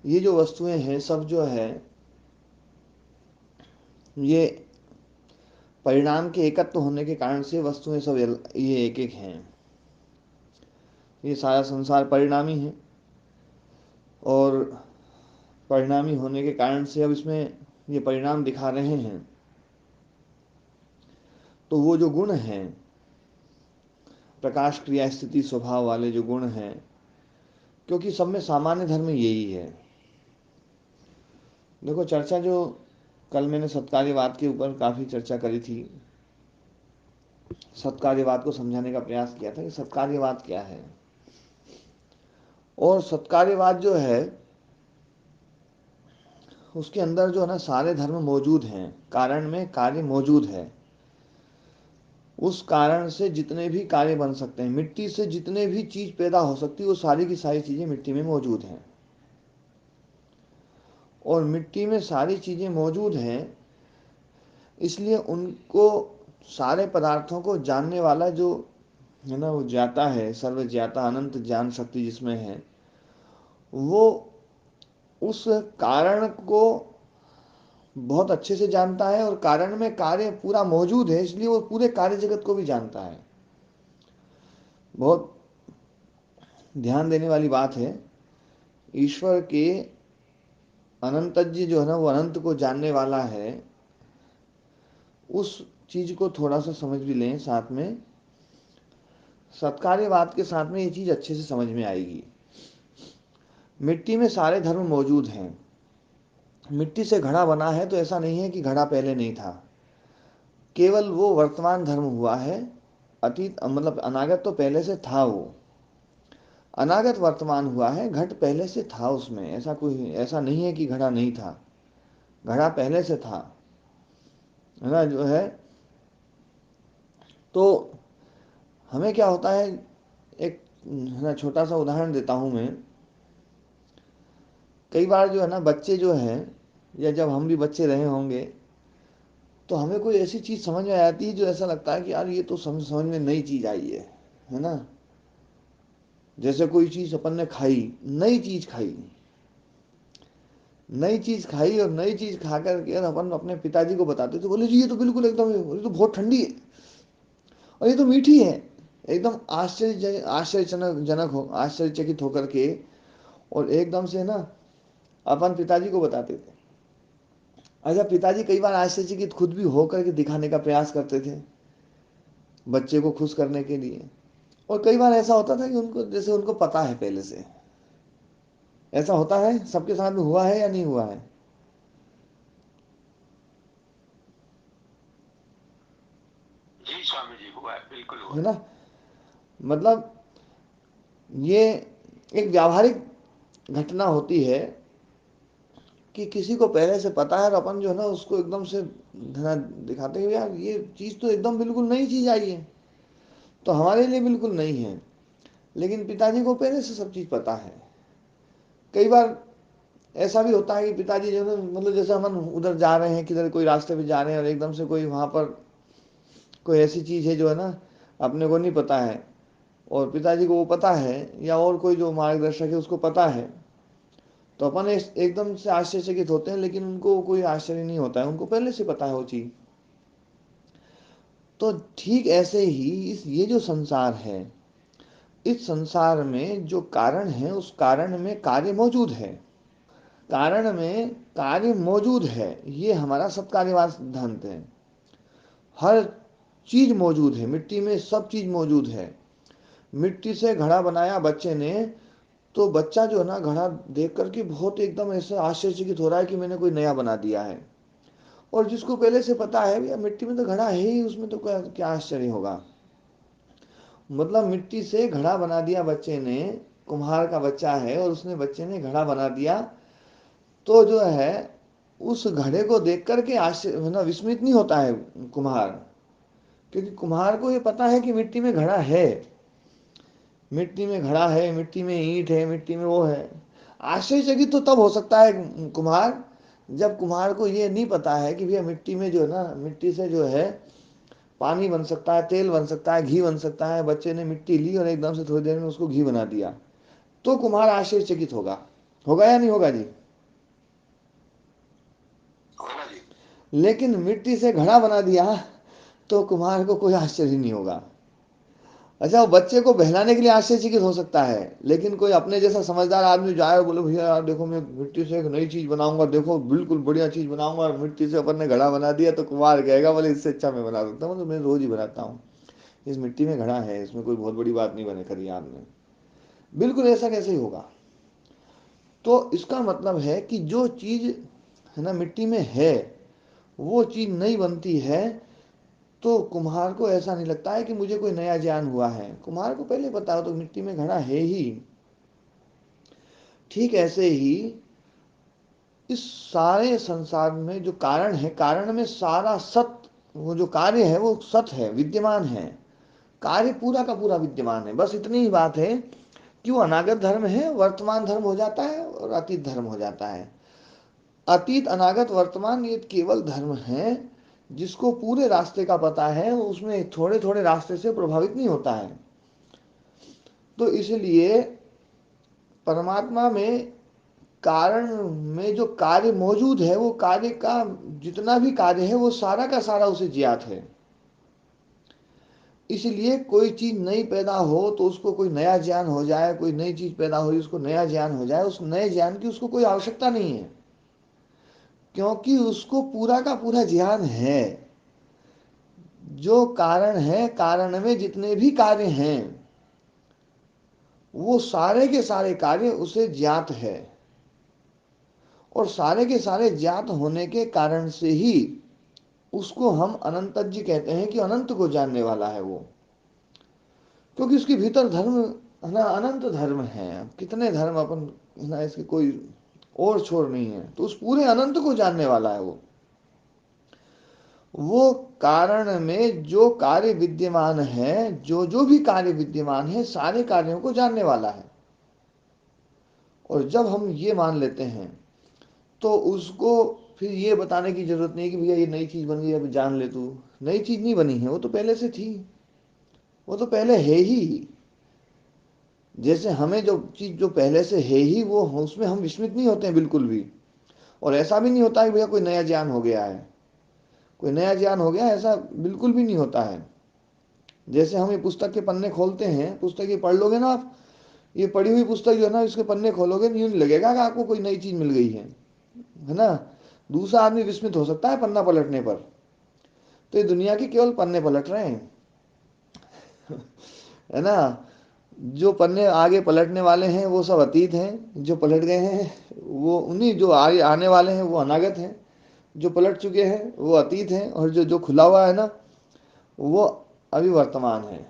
ये जो वस्तुएं हैं सब जो है ये परिणाम के एकत्व होने के कारण से वस्तुएं सब ये एक एक हैं। ये सारा संसार परिणामी है और परिणामी होने के कारण से अब इसमें ये परिणाम दिखा रहे हैं। तो वो जो गुण हैं, प्रकाश क्रिया स्थिति स्वभाव वाले जो गुण हैं, क्योंकि सब में सामान्य धर्म यही है। देखो चर्चा जो कल मैंने सत्कार्यवाद के ऊपर काफ़ी चर्चा करी थी, सत्कार्यवाद को समझाने का प्रयास किया था कि सत्कार्यवाद क्या है। और सत्कार्यवाद जो है उसके अंदर जो है ना सारे धर्म मौजूद हैं, कारण में कार्य मौजूद है। उस कारण से जितने भी कार्य बन सकते हैं, मिट्टी से जितने भी चीज पैदा हो सकती है वो सारी की सारी चीजें मिट्टी में मौजूद हैं। और मिट्टी में सारी चीजें मौजूद हैं, इसलिए उनको सारे पदार्थों को जानने वाला जो है ना वो ज्ञाता है, सर्व ज्ञाता अनंत ज्ञान शक्ति जिसमें है, वो उस कारण को बहुत अच्छे से जानता है और कारण में कार्य पूरा मौजूद है, इसलिए वो पूरे कार्य जगत को भी जानता है। बहुत ध्यान देने वाली बात है। ईश्वर के अनंतज्ञ जो है ना वो अनंत को जानने वाला है। उस चीज को थोड़ा सा समझ भी लें साथ में, सत्कार्यवाद के साथ में ये चीज अच्छे से समझ में आएगी। मिट्टी में सारे धर्म मौजूद हैं। मिट्टी से घड़ा बना है तो ऐसा नहीं है कि घड़ा पहले नहीं था, केवल वो वर्तमान धर्म हुआ है। अतीत मतलब अनागत तो पहले से था, वो अनागत वर्तमान हुआ है। घट पहले से था उसमें, ऐसा नहीं है कि घड़ा नहीं था, घड़ा पहले से था, है ना जो है। तो हमें क्या होता है, एक है ना छोटा सा उदाहरण देता हूं मैं। कई बार जो है ना बच्चे जो हैं, या जब हम भी बच्चे रहे होंगे, तो हमें कोई ऐसी चीज समझ में आती है जो ऐसा लगता है कि यार ये तो समझ में नई चीज आई है ना। जैसे कोई चीज अपन ने खाई, नई चीज खाई, नई चीज खाई और नई चीज खा करके अपन अपने पिताजी को बताते थे, बोले जी ये तो बिल्कुल एकदम, ये तो बहुत ठंडी है और ये तो मीठी है। एकदम आश्चर्यजनक जनक हो, आश्चर्यचकित होकर के, और एकदम से ना अपन पिताजी को बताते थे। अच्छा, पिताजी कई बार आश्चर्यचकित खुद भी होकर के दिखाने का प्रयास करते थे बच्चे को खुश करने के लिए। और कई बार ऐसा होता था कि उनको जैसे उनको पता है पहले से। ऐसा होता है, सबके साथ में हुआ है या नहीं हुआ है? जी स्वामी जी, हुआ है, बिल्कुल हुआ है है। ना। मतलब ये एक व्यावहारिक घटना होती है कि किसी को पहले से पता है और अपन जो है ना उसको एकदम से दिखाते हैं यार ये चीज़ तो एकदम बिल्कुल नई चीज़ आई है, तो हमारे लिए बिल्कुल नहीं है। लेकिन पिताजी को पहले से सब चीज़ पता है। कई बार ऐसा भी होता है कि पिताजी जो है मतलब जैसे हम उधर जा रहे हैं, किधर कोई रास्ते पे जा रहे हैं और एकदम से कोई वहाँ पर कोई ऐसी चीज़ है जो है ना अपने को नहीं पता है, और पिताजी को वो पता है, या और कोई जो मार्गदर्शक है उसको पता है, तो अपन एकदम से आश्चर्यचकित होते हैं, लेकिन उनको कोई आश्चर्य नहीं होता है, उनको पहले से पता है वो चीज़। तो ठीक ऐसे ही ये जो संसार है, इस संसार में जो कारण है उस कारण में कार्य मौजूद है, कारण में कार्य मौजूद है। ये हमारा सत्कार्यवाद सिद्धांत है। हर चीज मौजूद है, मिट्टी में सब चीज मौजूद है। मिट्टी से घड़ा बनाया बच्चे ने, तो बच्चा जो है ना घड़ा देख करके बहुत एकदम ऐसा आश्चर्यचकित हो रहा है कि मैंने कोई नया बना दिया है। और जिसको पहले से पता है भैया मिट्टी में तो घड़ा है ही, उसमें तो क्या आश्चर्य होगा। मतलब मिट्टी से घड़ा बना दिया बच्चे ने, कुम्हार का बच्चा है और उसने बच्चे ने घड़ा बना दिया, तो जो है उस घड़े को देख करके आश्चर्य ना विस्मित नहीं होता है कुम्हार, क्योंकि कुम्हार को ये पता है कि मिट्टी में घड़ा है, मिट्टी में घड़ा है, मिट्टी में ईंट है, मिट्टी में वो है। आश्चर्यचकित तो तब हो सकता है कुम्हार, जब कुम्हार को ये नहीं पता है कि भैया मिट्टी में जो है ना, मिट्टी से जो है पानी बन सकता है, तेल बन सकता है, घी बन सकता है। बच्चे ने मिट्टी ली और एकदम से थोड़ी देर में उसको घी बना दिया, तो कुम्हार आश्चर्यचकित होगा, होगा या नहीं होगा जी? होगा जी। लेकिन मिट्टी से घड़ा बना दिया तो कुम्हार को कोई आश्चर्य नहीं होगा। अच्छा, वो बच्चे को बहलाने के लिए आश्चर्यचकित हो सकता है, लेकिन कोई अपने जैसा समझदार आदमी जाए और बोले भैया यार देखो मैं मिट्टी से एक नई चीज बनाऊंगा, देखो बिल्कुल बढ़िया चीज बनाऊंगा, और मिट्टी से अपन ने घड़ा बना दिया, तो कुम्हार कहेगा बोले इससे अच्छा मैं बना सकता हूँ, तो मैं रोज ही बनाता हूँ, इस मिट्टी में घड़ा है, इसमें कोई बहुत बड़ी बात नहीं बने करी आपने। बिल्कुल ऐसा कैसे ही होगा? तो इसका मतलब है कि जो चीज है ना मिट्टी में है, वो चीज नहीं बनती है, तो कुम्हार को ऐसा नहीं लगता है कि मुझे कोई नया ज्ञान हुआ है। कुम्हार को पहले पता हो तो मिट्टी में घड़ा है ही। ठीक ऐसे ही इस सारे संसार में जो कारण है, कारण में सारा सत, वो जो कार्य है वो सत है, विद्यमान है। कार्य पूरा का पूरा विद्यमान है। बस इतनी ही बात है कि वो अनागत धर्म है, वर्तमान धर्म हो जाता है और अतीत धर्म हो जाता है। अतीत अनागत वर्तमान ये केवल धर्म है, जिसको पूरे रास्ते का पता है, उसमें थोड़े थोड़े रास्ते से प्रभावित नहीं होता है। तो इसलिए परमात्मा में कारण में जो कार्य मौजूद है, वो कार्य का जितना भी कार्य है वो सारा का सारा उसे ज्ञात है। इसलिए कोई चीज नई पैदा हो तो उसको कोई नया ज्ञान हो जाए, कोई नई चीज पैदा हो उसको नया ज्ञान हो जाए, उस नए ज्ञान की उसको कोई आवश्यकता नहीं है, क्योंकि उसको पूरा का पूरा ज्ञान है। जो कारण है, कारण में जितने भी कार्य हैं, वो सारे के सारे कार्य उसे ज्ञात है, और सारे के सारे ज्ञात होने के कारण से ही उसको हम अनंतज्ञ कहते हैं कि अनंत को जानने वाला है वो। क्योंकि उसके भीतर धर्म है ना, अनंत धर्म है। कितने धर्म अपन है ना, इसकी कोई और छोर नहीं है, तो उस पूरे अनंत को जानने वाला है वो कारण में जो कार्य विद्यमान है, जो जो भी कार्य विद्यमान है, सारे कार्यों को जानने वाला है। और जब हम ये मान लेते हैं तो उसको फिर ये बताने की जरूरत नहीं कि भैया ये नई चीज बन गई अब जान ले तू। नई चीज नहीं बनी है, वो तो पहले से थी, वो तो पहले है ही। जैसे हमें जो चीज जो पहले से है ही, वो उसमें हम विस्मित नहीं होते हैं बिल्कुल भी। और ऐसा भी नहीं होता है भैया कोई नया ज्ञान हो गया है, कोई नया ज्ञान हो गया है, ऐसा बिल्कुल भी नहीं होता है। जैसे हम ये पुस्तक के पन्ने खोलते हैं, पुस्तक ये पढ़ लोगे ना आप, ये पढ़ी हुई पुस्तक जो है ना, इसके पन्ने खोलोगे यूं नहीं लगेगा कि आपको कोई नई चीज मिल गई है ना। दूसरा आदमी विस्मित हो सकता है पन्ना पलटने पर, तो ये दुनिया के केवल पन्ने पलट रहे हैं, है ना। जो पन्ने आगे पलटने वाले हैं वो सब अतीत हैं, जो पलट गए हैं वो उन्हीं, जो आगे आने वाले हैं वो अनागत हैं, जो पलट चुके हैं वो अतीत हैं, और जो जो खुला हुआ है ना वो अभी वर्तमान है।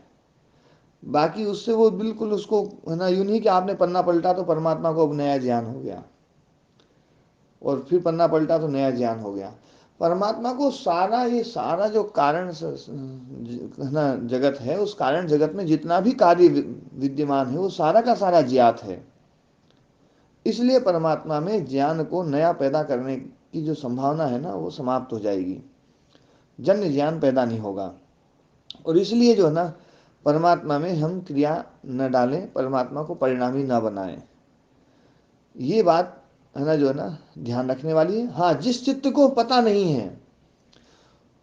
बाकी उससे वो बिल्कुल उसको है ना, यूं नहीं कि आपने पन्ना पलटा तो परमात्मा को अब नया ज्ञान हो गया, और फिर पन्ना पलटा तो नया ज्ञान हो गया। परमात्मा को सारा, ये सारा जो कारण है ना जगत है, उस कारण जगत में जितना भी कार्य विद्यमान है वो सारा का सारा ज्ञात है। इसलिए परमात्मा में ज्ञान को नया पैदा करने की जो संभावना है ना, वो समाप्त हो जाएगी, जन्य ज्ञान पैदा नहीं होगा। और इसलिए जो है ना, परमात्मा में हम क्रिया न डालें, परमात्मा को परिणामी न बनाएं। ये बात है ना जो है ना ध्यान रखने वाली है। हाँ, जिस चित्त को पता नहीं है,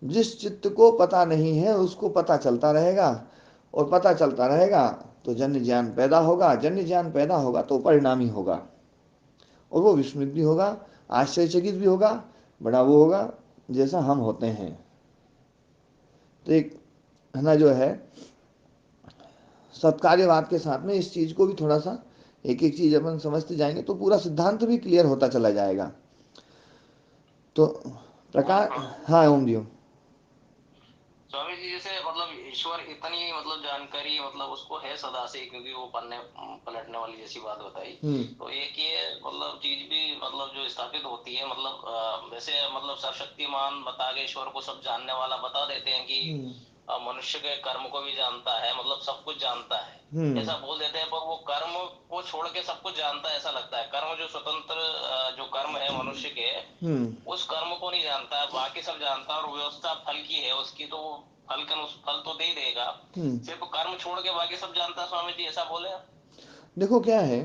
जिस चित्त को पता नहीं है उसको पता चलता रहेगा, और पता चलता रहेगा तो जन्य ज्ञान पैदा होगा, जन्य ज्ञान पैदा होगा तो परिणामी होगा, और वो विस्मित भी होगा, आश्चर्यचकित भी होगा, बड़ा वो होगा जैसा हम होते हैं। तो एक है ना जो है सत्कार्यवाद के साथ में इस चीज को भी थोड़ा सा एक एक चीज अपन समझते जाएंगे तो पूरा सिद्धांत भी क्लियर होता चला जाएगा। तो प्रकार, हाँ ओम जी ओम। स्वामी जी जैसे मतलब ईश्वर इतनी मतलब जानकारी मतलब उसको है सदा से, क्योंकि वो पन्ने पलटने वाली जैसी बात बताई। तो एक ये मतलब चीज भी मतलब जो स्थापित होती है, मतलब वैसे मतलब सर्वशक्तिमान बता के ईश्वर को सब जानने वाला बता देते हैं कि मनुष्य के कर्म को भी जानता है, मतलब सब कुछ जानता है ऐसा बोल देते हैं, पर वो कर्म को छोड़ के सब कुछ जानता है ऐसा लगता है। कर्म जो स्वतंत्र जो कर्म है मनुष्य के, उस कर्म को नहीं जानता है, बाकी सब जानता है। और व्यवस्था फल की है उसकी, तो फल का फल तो दे देगा, सिर्फ कर्म छोड़ के बाकी सब जानता है। स्वामी जी ऐसा बोले आप? देखो क्या है,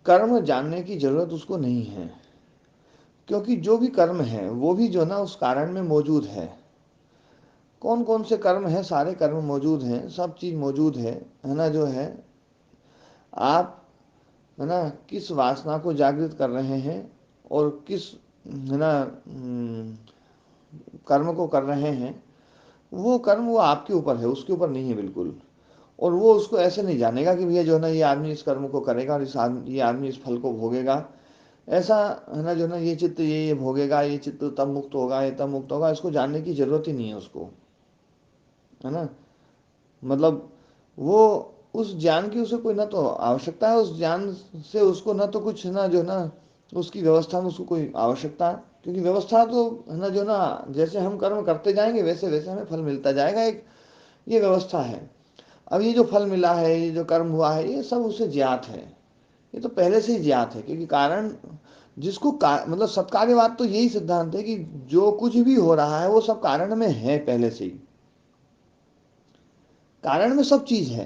कर्म जानने की जरूरत उसको नहीं है, क्योंकि जो भी कर्म है वो भी जो ना उस कारण में मौजूद है। कौन कौन से कर्म है, सारे कर्म मौजूद हैं, सब चीज मौजूद है ना। जो है आप है ना किस वासना को जागृत कर रहे हैं और किस है ना कर्म को कर रहे हैं, वो कर्म वो आपके ऊपर है, उसके ऊपर नहीं है बिल्कुल। और वो उसको ऐसे नहीं जानेगा कि भैया जो है ना ये आदमी इस कर्म को करेगा और ये आदमी इस फल को भोगेगा, ऐसा है ना। जो ना ये चित्त ये भोगेगा, ये चित्त तब मुक्त होगा, ये तब मुक्त होगा, इसको जानने की जरूरत ही नहीं है उसको, है ना। मतलब वो उस ज्ञान की उसे कोई ना तो आवश्यकता है, उस ज्ञान से उसको ना तो कुछ ना जो ना उसकी व्यवस्था में उसको कोई आवश्यकता है, क्योंकि व्यवस्था तो है ना जो ना जैसे हम कर्म करते जाएंगे वैसे वैसे हमें फल मिलता जाएगा, एक ये व्यवस्था है। अब ये जो फल मिला है, ये जो कर्म हुआ है, ये सब उसे ज्ञात है, ये तो पहले से ही ज्ञात है, क्योंकि कारण जिसको मतलब सत्कार्यवाद तो यही सिद्धांत है कि जो कुछ भी हो रहा है वो सब कारण में है पहले से ही, कारण में सब चीज है।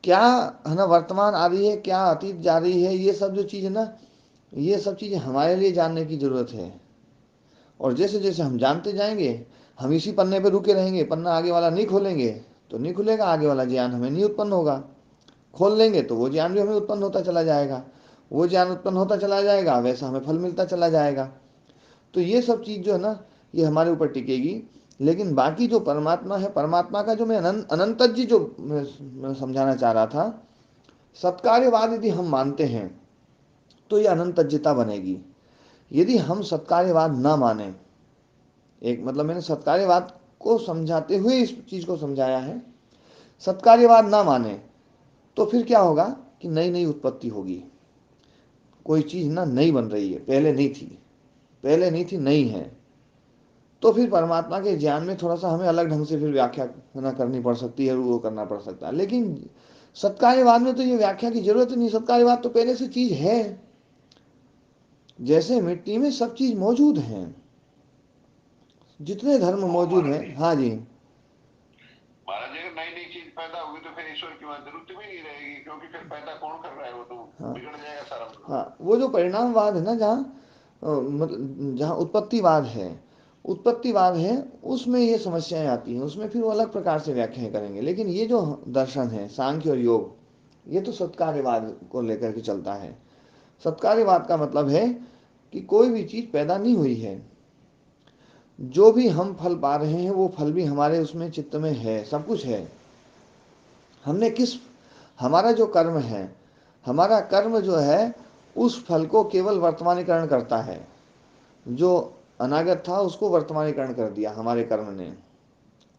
क्या है ना वर्तमान आ रही है, क्या अतीत जा रही है, ये सब जो चीज है ना, ये सब चीजें हमारे लिए जानने की जरूरत है। और जैसे जैसे हम जानते जाएंगे, हम इसी पन्ने पे रुके रहेंगे, पन्ना आगे वाला नहीं खोलेंगे तो नहीं खुलेगा, आगे वाला ज्ञान हमें नहीं उत्पन्न होगा। खोल लेंगे तो वो ज्ञान भी हमें उत्पन्न होता चला जाएगा, वो ज्ञान उत्पन्न होता चला जाएगा, वैसा हमें फल मिलता चला जाएगा। तो ये सब चीज जो है ना ये हमारे ऊपर टिकेगी। लेकिन बाकी जो परमात्मा है, परमात्मा का जो मैं अनंत जी जो मैं समझाना चाह रहा था, सत्कार्यवाद यदि हम मानते हैं तो ये अनंतज्यता बनेगी। यदि हम सत्कार्यवाद ना माने, एक मतलब मैंने सत्कार्यवाद को समझाते हुए इस चीज को समझाया है, सत्कार्यवाद ना माने तो फिर क्या होगा कि नई नई उत्पत्ति होगी, कोई चीज ना नई बन रही है, पहले नहीं थी, पहले नहीं थी, नई है। तो फिर परमात्मा के ज्ञान में थोड़ा सा हमें अलग ढंग से फिर व्याख्या ना करनी पड़ सकती है, वो करना पड़ सकता है। लेकिन सत्कार्यवाद में तो ये व्याख्या की जरूरत ही नहीं, सत्कार्यवाद तो पहले से चीज है, जैसे मिट्टी में सब चीज मौजूद है, जितने धर्म मौजूद हैं। हाँ जी महाराज, अगर नई नई चीज पैदा होगी तो फिर ईश्वर की वहां जरूरत भी नहीं रहेगी, क्योंकि फिर पैदा कौन कर रहा है, वो तो हाँ बिगड़ जाएगा सारा। हाँ, वो जो परिणामवाद है ना, जहाँ मतलब जहाँ उत्पत्तिवाद है, उत्पत्तिवाद है, उसमें ये समस्याएं आती हैं, उसमें फिर वो अलग प्रकार से व्याख्याएं करेंगे। लेकिन ये जो दर्शन है सांख्य और योग, ये तो सत्कार्यवाद को लेकर के चलता है। सत्कार्यवाद का मतलब है कि कोई भी चीज पैदा नहीं हुई है, जो भी हम फल पा रहे हैं वो फल भी हमारे उसमें चित्त में है, सब कुछ है। हमने किस हमारा जो कर्म है, हमारा कर्म जो है उस फल को केवल वर्तमानीकरण करता है, जो अनागत था उसको वर्तमानीकरण कर दिया हमारे कर्म ने।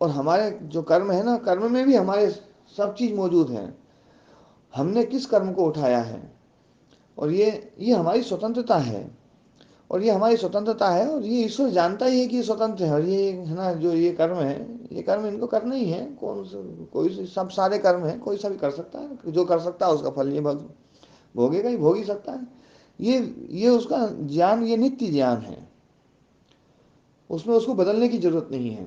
और हमारे जो कर्म है ना, कर्म में भी हमारे सब चीज मौजूद है, हमने किस कर्म को उठाया है। और ये हमारी स्वतंत्रता है, और ये हमारी स्वतंत्रता है, और ये ईश्वर जानता ही है कि ये स्वतंत्र है। और ये है ना जो ये कर्म है, ये कर्म इनको करना ही है, कोई सब सारे कर्म है, कोई सा भी कर सकता है, जो कर सकता है उसका फल ये भोगेगा ही, भोग ही सकता है। ये उसका ज्ञान, ये नित्य ज्ञान है, उसमें उसको बदलने की जरूरत नहीं है।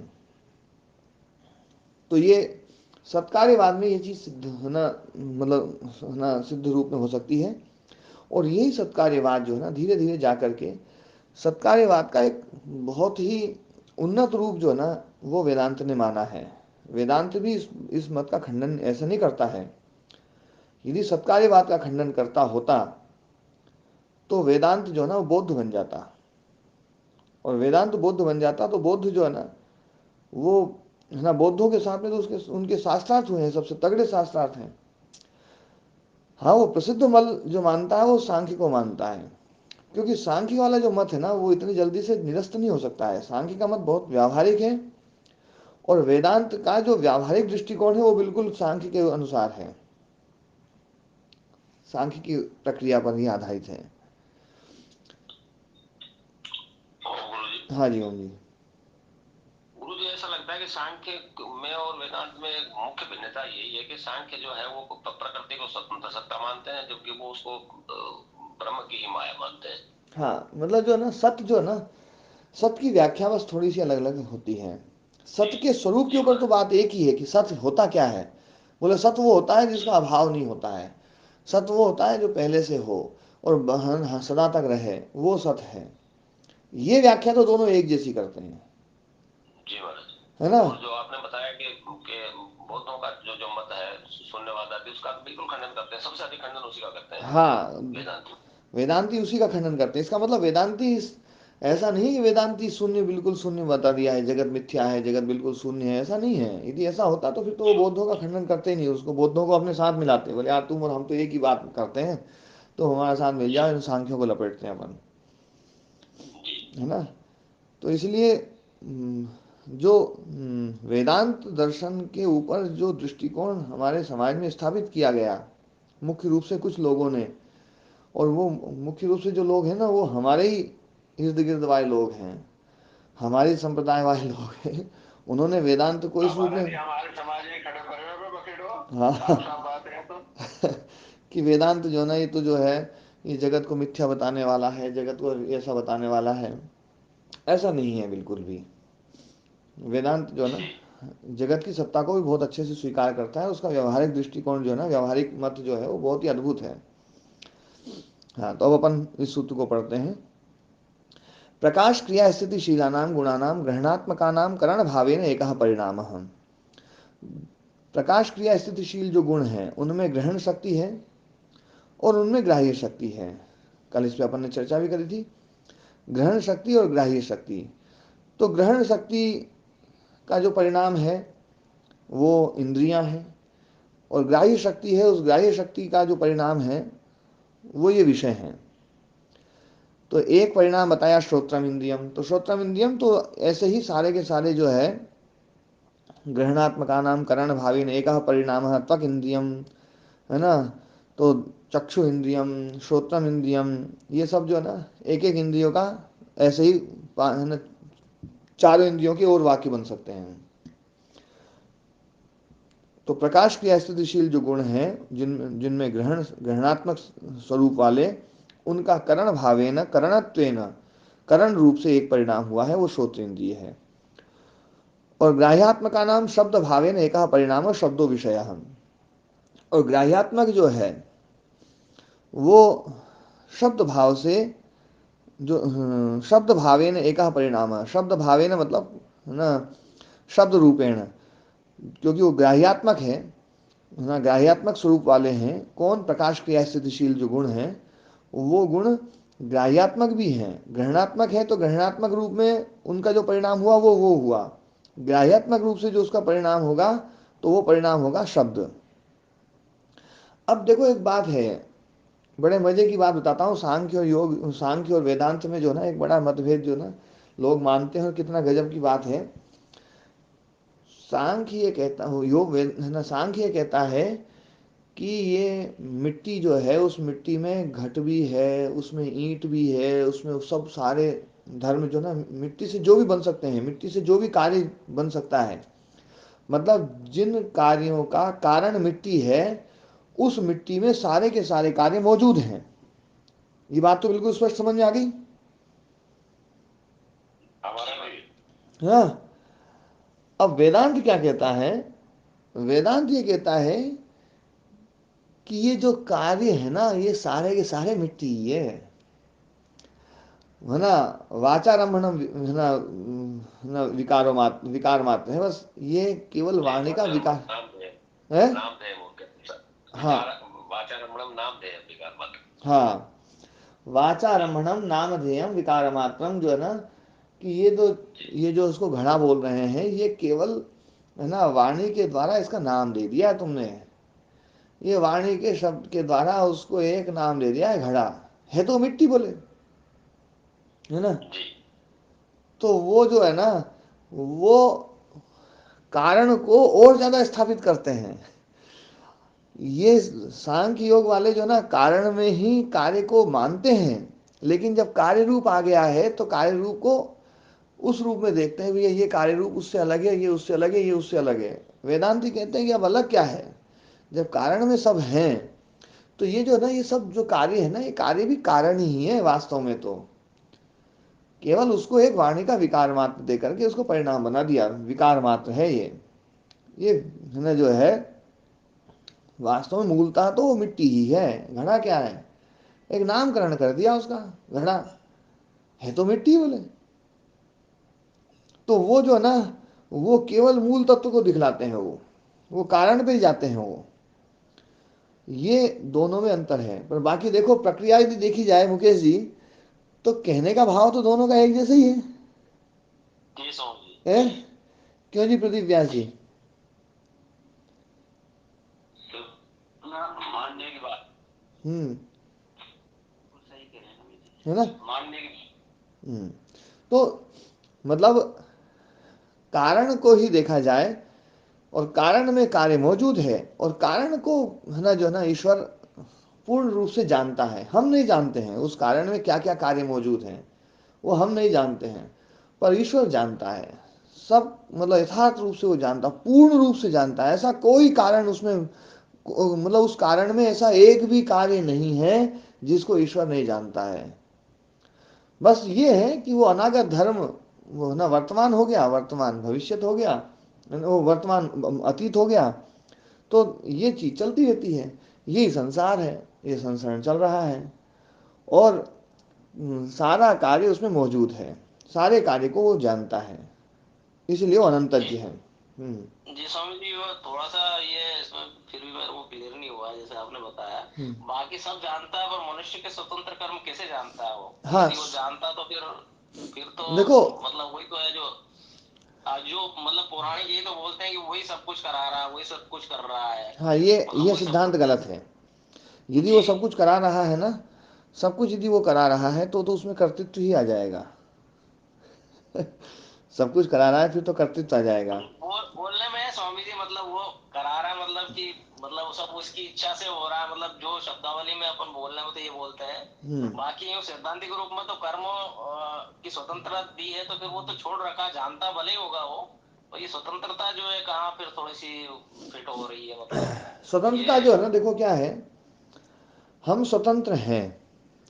तो ये सत्कार्यवाद में ये चीज सिद्ध होना, मतलब है ना सिद्ध रूप में हो सकती है। और यही सत्कार्यवाद जो है ना धीरे धीरे जा करके सत्कार्यवाद का एक बहुत ही उन्नत रूप जो है ना वो वेदांत ने माना है। वेदांत भी इस मत का खंडन ऐसा नहीं करता है। यदि सत्कार्यवाद का खंडन करता होता तो वेदांत जो है ना वो बौद्ध बन जाता, और वेदांत बौद्ध बन जाता तो बौद्ध जो है ना वो है ना बौद्धों के साथ में तो उसके उनके शास्त्रार्थ हुए हैं, सबसे तगड़े शास्त्रार्थ हैं। हाँ, वो प्रसिद्ध मल जो मानता है वो सांख्य को मानता है, क्योंकि सांख्य वाला जो मत है ना वो इतनी जल्दी से निरस्त नहीं हो सकता है। सांख्य का मत बहुत व्यावहारिक है, और वेदांत का जो व्यावहारिक दृष्टिकोण है वो बिल्कुल सांख्य के अनुसार है, सांख्य की प्रक्रिया पर ही आधारित है। हाँ जी, ओम जी। गुरु जी, ऐसा लगता है कि सांख्य में और वेदांत में एक मुख्य भिन्नता यही है कि सांख्य जो है वो प्रकृति को स्वतंत्र सत्ता मानते हैं, जबकि वो उसको ब्रह्म की ही माया मानते हैं। हाँ, मतलब जो है ना सत्य जो है ना, सत्य की व्याख्या बस थोड़ी सी अलग अलग होती है। सत्य के स्वरूप के ऊपर तो बात एक ही है कि सत्य होता क्या है। बोले सत्य वो होता है जिसका अभाव नहीं होता है। सत वो होता है जो पहले से हो और सदा तक रहे, वो सत है। ये व्याख्या तो दोनों एक जैसी करते हैं। जी महाराज। है ना। और जो आपने बताया कि बौद्धों का जो जो मत है शून्यवाद, उसका बिल्कुल खंडन करते हैं, सबसे अधिक खंडन उसी का करते हैं हाँ, वेदांत। वेदांती उसी का खंडन करते हैं। इसका मतलब वेदांती ऐसा नहीं कि वेदांती शून्य बिल्कुल शून्य बता दिया है, जगत मिथ्या है, जगत बिल्कुल शून्य है, ऐसा नहीं है। यदि ऐसा होता तो फिर तो वो बौद्धों का खंडन करते ही नहीं, उसको बौद्धों को अपने साथ मिलाते, बोले यार तुम और हम तो एक ही बात करते हैं, तो हमारे साथ मिल जाओ, इन सांख्यों को लपेटते हैं अपन। है ना। तो इसलिए जो वेदांत दर्शन के ऊपर जो दृष्टिकोण हमारे समाज में स्थापित किया गया मुख्य रूप से कुछ लोगों ने, और वो मुख्य रूप से जो लोग हैं ना, वो हमारे ही इर्द गिर्द वाले लोग हैं, हमारी संप्रदाय वाले लोग हैं। उन्होंने वेदांत को इस रूप में, हमारे समाज में खड़े पड़े बखेड़ो, हाँ साफ बात है तो कि वेदांत जो ना, ये तो जो है ये जगत को मिथ्या बताने वाला है, जगत को ऐसा बताने वाला है। ऐसा नहीं है बिल्कुल भी। वेदांत जो है ना, जगत की सत्ता को भी बहुत अच्छे से स्वीकार करता है। उसका व्यवहारिक दृष्टिकोण जो है ना, व्यवहारिक मत जो है वो बहुत ही अद्भुत है। हाँ, तो अब अपन इस सूत्र को पढ़ते हैं। प्रकाश क्रिया स्थितिशीलानां गुणानां ग्रहणात्मकानां करण भावेन एकः परिणामः। प्रकाश क्रिया स्थितिशील जो गुण हैं उनमें ग्रहण शक्ति है और उनमें ग्राह्य शक्ति है। कल इस पर अपन ने चर्चा भी करी थी, ग्रहण शक्ति और ग्राह्य शक्ति। तो ग्रहण शक्ति का जो परिणाम है वो इंद्रियां हैं, और ग्राह्य शक्ति है, उस ग्राह्य शक्ति का जो परिणाम है वो ये विषय हैं। तो एक परिणाम बताया श्रोत्रम इंद्रियम, तो श्रोत्रम इंद्रियम तो ऐसे ही सारे के सारे जो है ग्रहणात्मका नाम करण भावी ने एक परिणाम त्वक इंद्रियम, है ना। तो चक्षु इंद्रियम, श्रोत्रम इंद्रियम, ये सब जो है ना एक एक इंद्रियों का ऐसे ही है ना, चारों इंद्रियों के और वाक्य बन सकते हैं। तो प्रकाश क्रिया स्थितिशील जो गुण हैं जिनमें ग्रहणात्मक स्वरूप वाले, उनका करण भावेन करणत्वेन, करण रूप से एक परिणाम हुआ है, वो श्रोत्र इंद्रिय है। और ग्राह्यात्मका नाम शब्द भावेन एक परिणाम शब्दों विषय। और ग्राह्यात्मक जो है वो शब्द भाव से जो शब्द भावेन एक परिणाम, शब्द भावेन मतलब ना शब्द रूपेण, क्योंकि वो ग्राह्यात्मक है ना, ग्राह्यात्मक स्वरूप वाले हैं। कौन? प्रकाश क्रिया स्थितिशील जो गुण हैं, वो गुण ग्राह्यात्मक भी हैं। ग्रहणात्मक है तो ग्रहणात्मक रूप में उनका जो परिणाम हुआ वो हुआ। ग्राह्यात्मक रूप से जो उसका परिणाम होगा तो वो परिणाम होगा शब्द। अब देखो एक बात है, बड़े मजे की बात बताता हूँ। सांख्य और योग, सांख्य और वेदांत में जो ना एक बड़ा मतभेद जो ना लोग मानते हैं, और कितना गजब की बात है। सांख्य ये कहता हूँ, योग है ना, सांख्य ये कहता है कि ये मिट्टी जो है, उस मिट्टी में घट भी है, उसमें ईंट भी है, उसमें सब सारे धर्म जो ना मिट्टी से जो भी बन सकते हैं, मिट्टी से जो भी कार्य बन सकता है, मतलब जिन कार्यों का कारण मिट्टी है, उस मिट्टी में सारे के सारे कार्य मौजूद हैं। ये बात तो बिल्कुल स्पष्ट समझ में आ गई। हाँ। अब वेदांत क्या कहता है? वेदांत ये कहता है कि ये जो कार्य है ना, ये सारे के सारे मिट्टी ही है ना। वाचारंभणम है ना, विकार मात्र है बस, ये केवल वाणी का विकार है। हाँ हाँ, वाचारंभणम नामधेयम विकार मात्रम, जो है ना कि ये जो उसको घड़ा बोल रहे हैं, ये केवल है ना वाणी के द्वारा इसका नाम दे दिया तुमने। ये वाणी के शब्द के द्वारा उसको एक नाम दे दिया है, घड़ा है तो मिट्टी बोले, है ना। तो वो जो है ना, वो कारण को और ज्यादा स्थापित करते हैं। ये सांख्य योग वाले जो ना कारण में ही कार्य को मानते हैं, लेकिन जब कार्य रूप आ गया है तो कार्य रूप को उस रूप में देखते हैं, भैया ये कार्य रूप उससे अलग है, ये उससे अलग है, ये उससे अलग है। वेदांती कहते हैं कि अब अलग क्या है, जब कारण में सब हैं, तो ये जो है ना, ये सब जो कार्य है ना, ये कार्य भी कारण ही है वास्तव में। तो केवल उसको एक वाणी का विकार मात्र दे करके उसको परिणाम बना दिया, विकार मात्र है ये है ना जो है वास्तव में मूलतः तो वो मिट्टी ही है, घड़ा क्या है, एक नामकरण कर दिया उसका, घड़ा है तो मिट्टी बोले। तो वो जो है ना, वो केवल मूल तत्व को दिखलाते हैं, वो कारण पे ही जाते हैं वो। ये दोनों में अंतर है। पर बाकी देखो प्रक्रिया यदि देखी जाए मुकेश जी, तो कहने का भाव तो दोनों का एक जैसा ही है। है? क्यों जी प्रदीप व्यास जी? मानने की बात सही कह रहे हैं है ना, मानने की। तो मतलब कारण को ही देखा जाए, और कारण में कार्य मौजूद है, और कारण को है ना जो है ना ईश्वर पूर्ण रूप से जानता है। हम नहीं जानते हैं उस कारण में क्या क्या कार्य मौजूद हैं, वो हम नहीं जानते हैं, पर ईश्वर जानता है सब, मतलब यथार्थ रूप से वो जानता, पूर्ण रूप से जानता है। ऐसा कोई कारण उसमें, मतलब उस कारण में ऐसा एक भी कार्य नहीं है जिसको ईश्वर नहीं जानता है। बस ये है कि वो अनागत धर्म, वो ना वर्तमान हो गया, वर्तमान भविष्य हो गया, वो वर्तमान अतीत हो गया, तो ये चीज चलती रहती है। यही संसार है, ये संसार चल रहा है, और सारा कार्य उसमें मौजूद है, सारे कार्य को वो जानता है, इसलिए वो अनंतज्ञ है। जी स्वामी जी, वो थोड़ा सा ये इसमें फिर भी मेरे को क्लियर नहीं हुआ जैसे आपने बताया। बाकी सब जानता है, पर मनुष्य के स्वतंत्र कर्म कैसे जानता है वो? हाँ यदि वो जानता तो फिर तो देखो, मतलब वही तो है जो जो मतलब पौराणिक यही तो बोलते हैं कि वही सब कुछ करा रहा है, वही सब कुछ कर रहा है, हाँ मतलब ये वही सब सिद्धांत गलत है। यदि वो जी सब कुछ करा रहा है ना, सब कुछ यदि वो करा रहा है तो उसमें कर्तृत्व ही आ जाएगा। सब कुछ करा रहा है फिर तो कर्तृत्व आ जाएगा। बोलने में स्वामी जी मतलब वो करा रहा है, मतलब कि मतलब सब उसकी इच्छा से हो रहा है, मतलब जो शब्दावली में अपन बोलने में तो ये बोलते हैं। बाकी यूं सैद्धांतिक रूप में तो कर्मों की स्वतंत्रता दी है, तो फिर वो तो छोड़ रखा, जानता भले ही होगा वो, और ये स्वतंत्रता जो है कहाँ फिर थोड़ी सी फिट हो रही है मतलब स्वतंत्रता ये। जो है ना, देखो क्या है, हम स्वतंत्र हैं,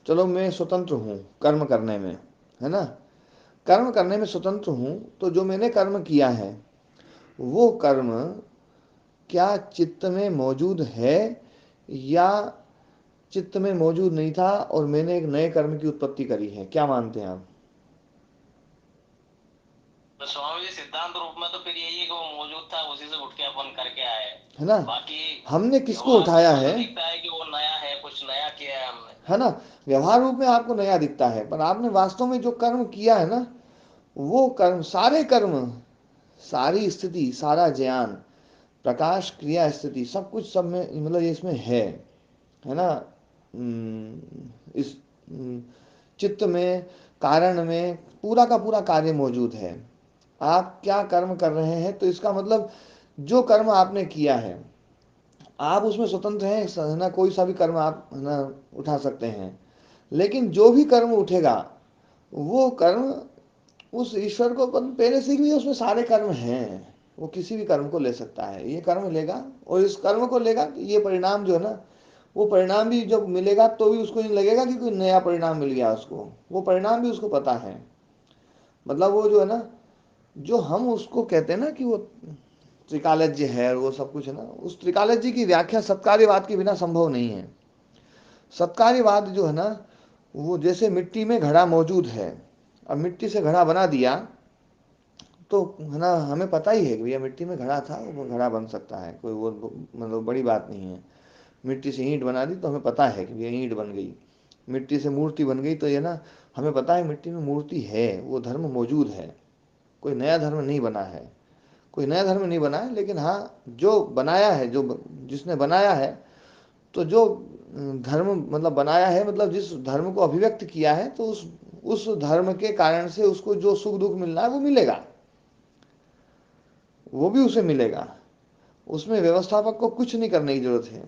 चलो मैं स्वतंत्र हूँ कर्म करने में, है ना, कर्म करने में स्वतंत्र हूँ, तो जो मैंने कर्म किया है वो कर्म क्या चित्त में मौजूद है, या चित्त में मौजूद नहीं था और मैंने एक नए कर्म की उत्पत्ति करी है, क्या मानते हैं आप? तो स्वामी जी सिद्धांत रूप में तो फिर यही है कि वो मौजूद था, उसी से उठ के अपन करके आए। है ना, बाकी हमने किसको व्यवहार उठाया रूप में है? तो दिखता है कि वो नया है, कुछ नया किया है हमने। है ना, व्यवहार रूप में आपको नया दिखता है, पर आपने वास्तव में जो कर्म किया है ना, वो कर्म, सारे कर्म, सारी स्थिति, सारा ज्ञान, प्रकाश, क्रिया, स्थिति, सब कुछ सब में मतलब ये इसमें है ना, इस चित्त में, कारण में पूरा का पूरा कार्य मौजूद है। आप क्या कर्म कर रहे हैं, तो इसका मतलब जो कर्म आपने किया है आप उसमें स्वतंत्र हैं, है ना, कोई सा भी कर्म आप है ना उठा सकते हैं, लेकिन जो भी कर्म उठेगा वो कर्म उस ईश्वर को पहले से भी उसमें सारे कर्म हैं, वो किसी भी कर्म को ले सकता है, ये कर्म लेगा और इस कर्म को लेगा, तो ये परिणाम जो है ना, वो परिणाम भी जब मिलेगा तो भी उसको नहीं लगेगा कि कोई नया परिणाम मिल गया उसको, वो परिणाम भी उसको पता है। मतलब वो जो है ना, जो हम उसको कहते हैं ना कि वो त्रिकालज्य है और वो सब कुछ है ना, उस त्रिकालज्य की व्याख्या सत्कार्यवाद के बिना संभव नहीं है। सत्कार्यवाद जो है ना, वो जैसे मिट्टी में घड़ा मौजूद है, अब मिट्टी से घड़ा बना दिया, तो है ना हमें पता ही है कि भैया मिट्टी में घड़ा था, वो घड़ा बन सकता है, कोई वो मतलब बड़ी बात नहीं है। मिट्टी से ईंट बना दी तो हमें पता है कि भैया ईंट बन गई। मिट्टी से मूर्ति बन गई तो ये ना, हमें पता है मिट्टी में मूर्ति है, वो धर्म मौजूद है, कोई नया धर्म नहीं बना है, कोई नया धर्म नहीं बना है। लेकिन हाँ, जो बनाया है, जो जिसने बनाया है, तो जो धर्म मतलब बनाया है, मतलब जिस धर्म को अभिव्यक्त किया है, तो उस धर्म के कारण से उसको जो सुख दुख मिलना है वो मिलेगा, वो भी उसे मिलेगा। उसमें व्यवस्थापक को कुछ नहीं करने की जरूरत है,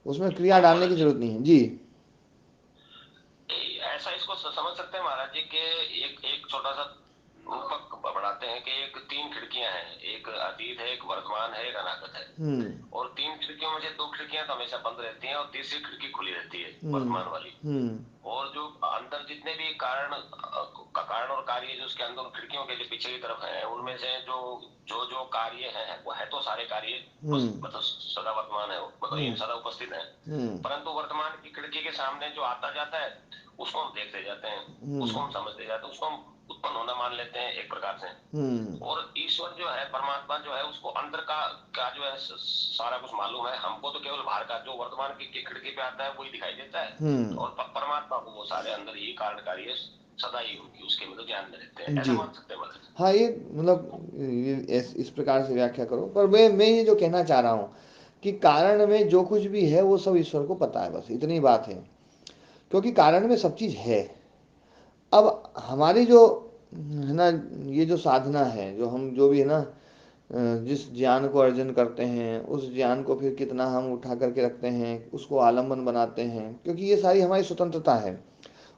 उसमें क्रिया और डालने की महाराज जी जरूरत नहीं है जी। ऐसा इसको समझ सकते हैं महाराज जी के एक एक छोटा सा रूपक बढ़ाते हैं कि एक तीन खिड़कियां हैं, एक अतीत है, एक वर्तमान है, एक अनागत है। हम्म और तीन खिड़कियों में से दो खिड़कियां तो हमेशा बंद रहती हैं और तीसरी खिड़की खुली रहती है हम्म वर्तमान वाली। हम्म और जो अंदर जितने भी कारण का कारण और कार्य जो उसके अंदर खिड़कियों के जो पीछे की तरफ है, उनमें से जो जो जो कार्य है वो है तो सारे कार्य मतलब सदा वर्तमान है, मतलब ये सदा उपस्थित है, परंतु वर्तमान की खिड़की के सामने जो आता जाता है उसको हम देखते जाते हैं, उसको हम समझते जाते हैं, उसको हम उत्पन्न होना मान लेते हैं एक प्रकार से। और ईश्वर जो है, परमात्मा जो है, उसको अंदर का जो है सारा कुछ मालूम है, हमको तो केवल बाहर का जो वर्तमान की खिड़की पे आता है वही दिखाई देता है, और परमात्मा को वो सारे अंदर ही कारणकारी है, सदा ही उनकी उसके मतलब ज्ञान में रहते हैं, ऐसा मान सकते हैं मतलब। हाँ, ये मतलब इस प्रकार से व्याख्या करो, पर मैं ये जो कहना चाह रहा हूँ कि कारण में जो कुछ भी है वो सब ईश्वर को पता है, बस इतनी बात है, क्योंकि कारण में सब चीज़ है। अब हमारी जो है ना, ये जो साधना है, जो हम जो भी है ना, जिस ज्ञान को अर्जन करते हैं, उस ज्ञान को फिर कितना हम उठा करके रखते हैं, उसको आलम्बन बनाते हैं, क्योंकि ये सारी हमारी स्वतंत्रता है,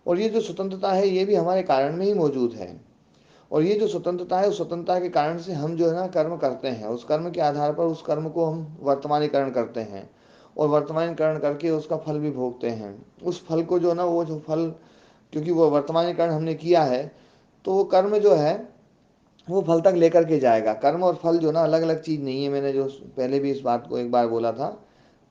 और ये जो स्वतंत्रता है ये भी हमारे कारण में ही मौजूद है। और ये जो स्वतंत्रता है, उस स्वतंत्रता के कारण से हम जो है ना कर्म करते हैं, उस कर्म के आधार पर उस कर्म को हम वर्तमानीकरण करते हैं, और वर्तमानीकरण करके उसका फल भी भोगते हैं। उस फल को जो ना, वो जो फल, क्योंकि वो वर्तमानीकरण हमने किया है, तो वो कर्म जो है वो फल तक लेकर के जाएगा। कर्म और फल जो ना अलग अलग चीज़ नहीं है, मैंने जो पहले भी इस बात को एक बार बोला था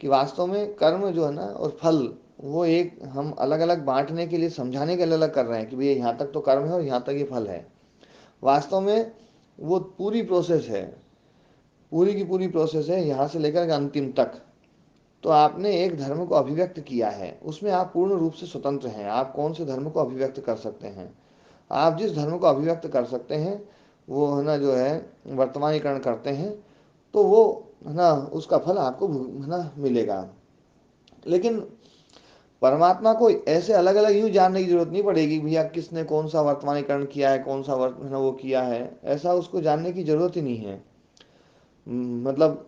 कि वास्तव में कर्म जो है ना और फल, वो एक हम अलग अलग बांटने के लिए, समझाने के लिए अलग कर रहे हैं कि भैया यहाँ तक तो कर्म है और यहाँ तक ये फल है। वास्तव में वो पूरी प्रोसेस है, पूरी की पूरी प्रोसेस है, यहाँ से लेकर के अंतिम तक। तो आपने एक धर्म को अभिव्यक्त किया है, उसमें आप पूर्ण रूप से स्वतंत्र हैं। आप कौन से धर्म को अभिव्यक्त कर सकते हैं? आप जिस धर्म को अभिव्यक्त कर सकते हैं वो है ना जो है वर्तमानीकरण करते हैं, तो वो है ना उसका फल आपको है ना मिलेगा। लेकिन परमात्मा को ऐसे अलग अलग यूँ जानने की जरूरत नहीं पड़ेगी भैया किसने कौन सा वर्तमानीकरण किया है, कौन सा है ना वो किया है, ऐसा उसको जानने की जरूरत ही नहीं है। मतलब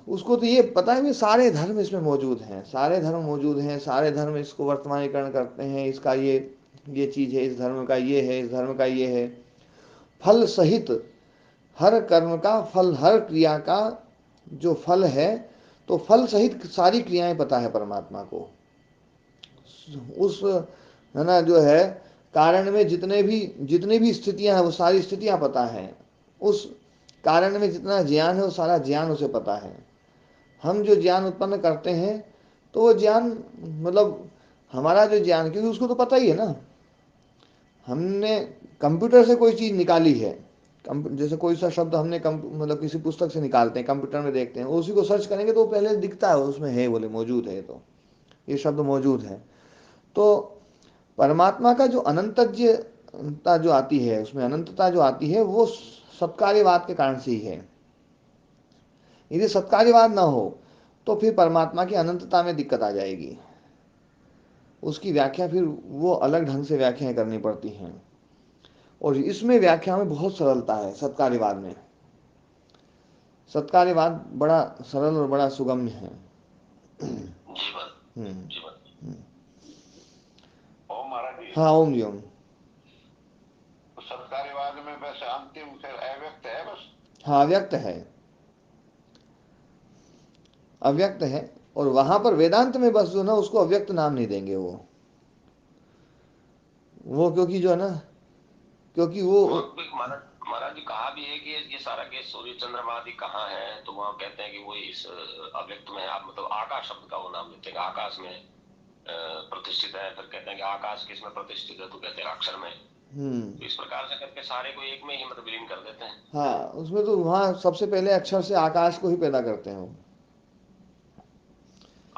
उसको तो ये पता है कि सारे धर्म इसमें मौजूद हैं, सारे धर्म मौजूद हैं, सारे धर्म इसको वर्तमानीकरण करते हैं, इसका ये चीज़ है, इस धर्म का ये है, इस धर्म का ये है। फल सहित हर कर्म का फल, हर क्रिया का जो फल है, तो फल सहित सारी क्रियाएं पता है परमात्मा को। उस है ना जो है कारण में जितनी भी स्थितियां हैं वो सारी स्थितियां पता है। उस कारण में जितना ज्ञान है वो सारा ज्ञान उसे पता है। हम जो ज्ञान उत्पन्न करते हैं तो वो ज्ञान मतलब हमारा जो ज्ञान, क्योंकि उसको तो पता ही है ना। हमने कंप्यूटर से कोई चीज़ निकाली है, जैसे कोई सा शब्द हमने मतलब किसी पुस्तक से निकालते हैं, कंप्यूटर में देखते हैं, उसी को सर्च करेंगे तो वो पहले दिखता है, उसमें है, बोले मौजूद है, तो ये शब्द मौजूद है। तो परमात्मा का जो अनंतज्ञता जो आती है, उसमें अनंतता जो आती है, वो सत्कार्यवाद के कारण से ही है। यदि सत्कार्यवाद ना हो तो फिर परमात्मा की अनंतता में दिक्कत आ जाएगी, उसकी व्याख्या फिर वो अलग ढंग से व्याख्याएं करनी पड़ती हैं। और इसमें व्याख्या में बहुत सरलता है सत्कार्यवाद में। सत्कार्यवाद बड़ा सरल और बड़ा सुगम्य है। ओम महाराज जी। हाँ, ओम जी ओम। सत्कार्यवाद में बस अंतिम फिर अव्यक्त है बस। हाँ, अव्यक्त है, अव्यक्त है। और वहां पर वेदांत में बस जो ना उसको अव्यक्त नाम नहीं देंगे वो क्योंकि जो है ना, क्योंकि वो महाराज जी कहा भी है कि ये सारा के सूर्य चंद्रमा आदि कहाँ है, तो वहाँ कहते हैं कि वो इस अव्यक्त में, आप मतलब आकाश शब्द का वो नाम लेते हैं, आकाश में प्रतिष्ठित है। फिर कहते हैं कि आकाश किस में प्रतिष्ठित है, तो कहते हैं अक्षर में। तो इस प्रकार से करके सारे को एक में ही मतलब विलीन कर देते हैं। हाँ, उसमें तो वहाँ सबसे पहले अक्षर से आकाश को ही पैदा करते हैं वो।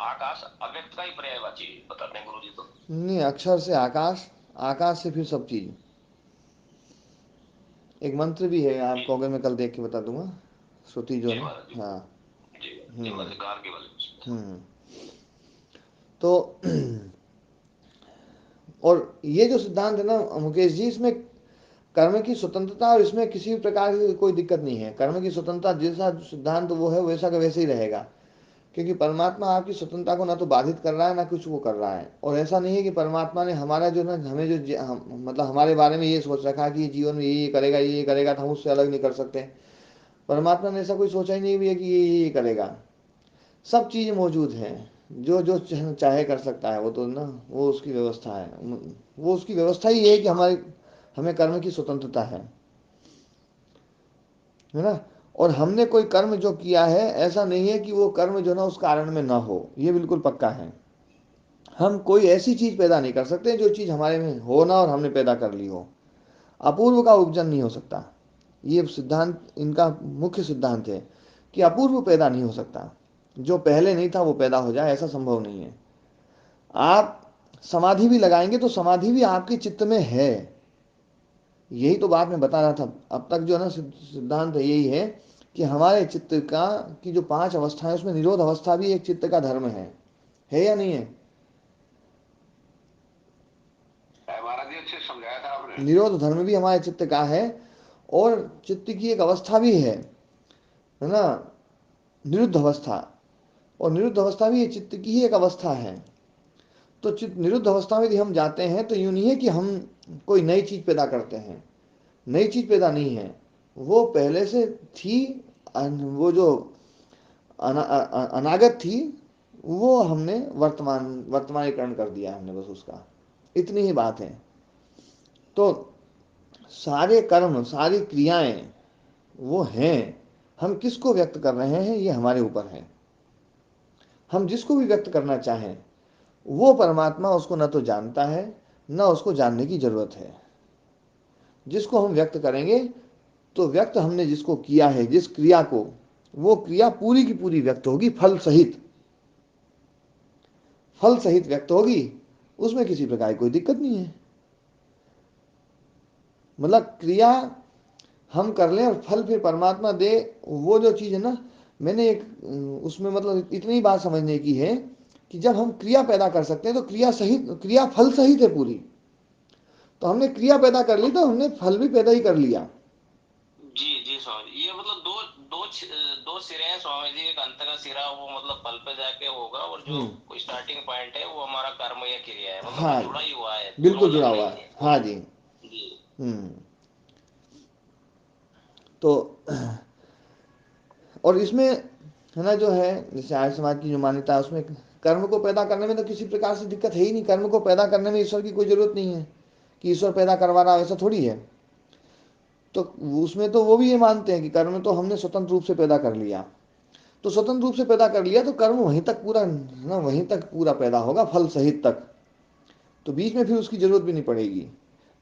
आकाश अव्यक्त का ही पर्यायवाची बताते हैं गुरु जी तो। नहीं, अक्षर से आकाश, आकाश से फिर सब चीज। एक मंत्र भी है, आपको अगर मैं कल देख के बता दूंगा, श्रुति जो है ना। हाँ। तो और ये जो सिद्धांत है ना मुकेश जी, इसमें कर्म की स्वतंत्रता और इसमें किसी भी प्रकार की कोई दिक्कत नहीं है। कर्म की स्वतंत्रता जैसा सिद्धांत वो है वैसा का वैसे ही रहेगा, क्योंकि परमात्मा आपकी स्वतंत्रता को ना तो बाधित कर रहा है ना कुछ वो कर रहा है। और ऐसा नहीं है कि परमात्मा ने हमारा जो ना हमें जो मतलब हमारे बारे में ये सोच रखा है कि जीवन में ये करेगा, ये करेगा, तो हम उससे अलग नहीं कर सकते। परमात्मा ने ऐसा कोई सोचा ही नहीं भी है कि ये करेगा। सब चीज़ें मौजूद हैं, जो जो चाहे कर सकता है वो, तो ना वो उसकी व्यवस्था है। वो उसकी व्यवस्था ही है कि हमारी हमें कर्म की स्वतंत्रता है ना। और हमने कोई कर्म जो किया है, ऐसा नहीं है कि वो कर्म जो ना उस कारण में ना हो, ये बिल्कुल पक्का है। हम कोई ऐसी चीज पैदा नहीं कर सकते जो चीज हमारे में हो ना और हमने पैदा कर ली हो। अपूर्व का उपजन नहीं हो सकता, ये सिद्धांत इनका मुख्य सिद्धांत है कि अपूर्व पैदा नहीं हो सकता, जो पहले नहीं था वो पैदा हो जाए, ऐसा संभव नहीं है। आप समाधि भी लगाएंगे तो समाधि भी आपके चित्त में है, यही तो बात मैं बता रहा था अब तक, जो है ना सिद्धांत यही है कि हमारे चित्त का की जो 5 अवस्थाएं, उसमें निरोध अवस्था भी एक चित्त का धर्म है या नहीं है? अच्छे समझाया था आपने। निरोध धर्म भी हमारे चित्त का है, और चित्त की एक अवस्था भी है ना, निरुद्ध अवस्था। और निरुद्ध अवस्था भी ये चित्त की ही एक अवस्था है। तो चित्त निरुद्ध अवस्था में यदि हम जाते हैं तो यूं नहीं है कि हम कोई नई चीज पैदा करते हैं, नई चीज पैदा नहीं है, वो पहले से थी। वो जो अनागत थी, वो हमने वर्तमानीकरण कर दिया हमने, बस उसका इतनी ही बात है। तो सारे कर्म, सारी क्रियाएं वो हैं, हम किसको व्यक्त कर रहे हैं ये हमारे ऊपर है। हम जिसको भी व्यक्त करना चाहें, वो परमात्मा उसको न तो जानता है, न उसको जानने की जरूरत है। जिसको हम व्यक्त करेंगे, तो व्यक्त हमने जिसको किया है, जिस क्रिया को, वो क्रिया पूरी की पूरी व्यक्त होगी, फल सहित, फल सहित व्यक्त होगी। उसमें किसी प्रकार की कोई दिक्कत नहीं है। मतलब क्रिया हम कर लें और फल फिर परमात्मा दे, वो जो चीज है ना, मैंने एक उसमें मतलब इतनी बात समझने की है कि जब हम क्रिया पैदा कर सकते हैं तो क्रिया सहित, क्रिया फल सहित है पूरी। तो हमने क्रिया पैदा कर ली तो हमने फल भी पैदा ही कर लिया। जी जी स्वामी जी, ये मतलब दो दो दो सिरे हैं स्वामी जी। एक अंत का सिरा वो मतलब फल पे जाके होगा, और जो स्टार्टिंग पॉइंट है वो हमारा कर्म या क्रिया है, मतलब वो हाँ, जुड़ा ही हुआ है, दोनों बिल्कुल जुड़ा अलग हुआ नहीं है, है। हाँ जी। जी हम्म। तो और इसमें है ना, जो है जैसे आर्य समाज की जो मान्यता है, उसमें कर्म को पैदा करने में तो किसी प्रकार से दिक्कत है ही नहीं। कर्म को पैदा करने में ईश्वर की कोई जरूरत नहीं है कि ईश्वर पैदा करवा रहा, ऐसा थोड़ी है। तो उसमें तो वो भी ये मानते हैं कि कर्म तो हमने स्वतंत्र रूप से पैदा कर लिया। तो स्वतंत्र रूप से पैदा कर लिया तो कर्म वहीं तक पूरा ना, वहीं तक पूरा पैदा होगा, फल सहित तक। तो बीच में फिर उसकी जरूरत भी नहीं पड़ेगी।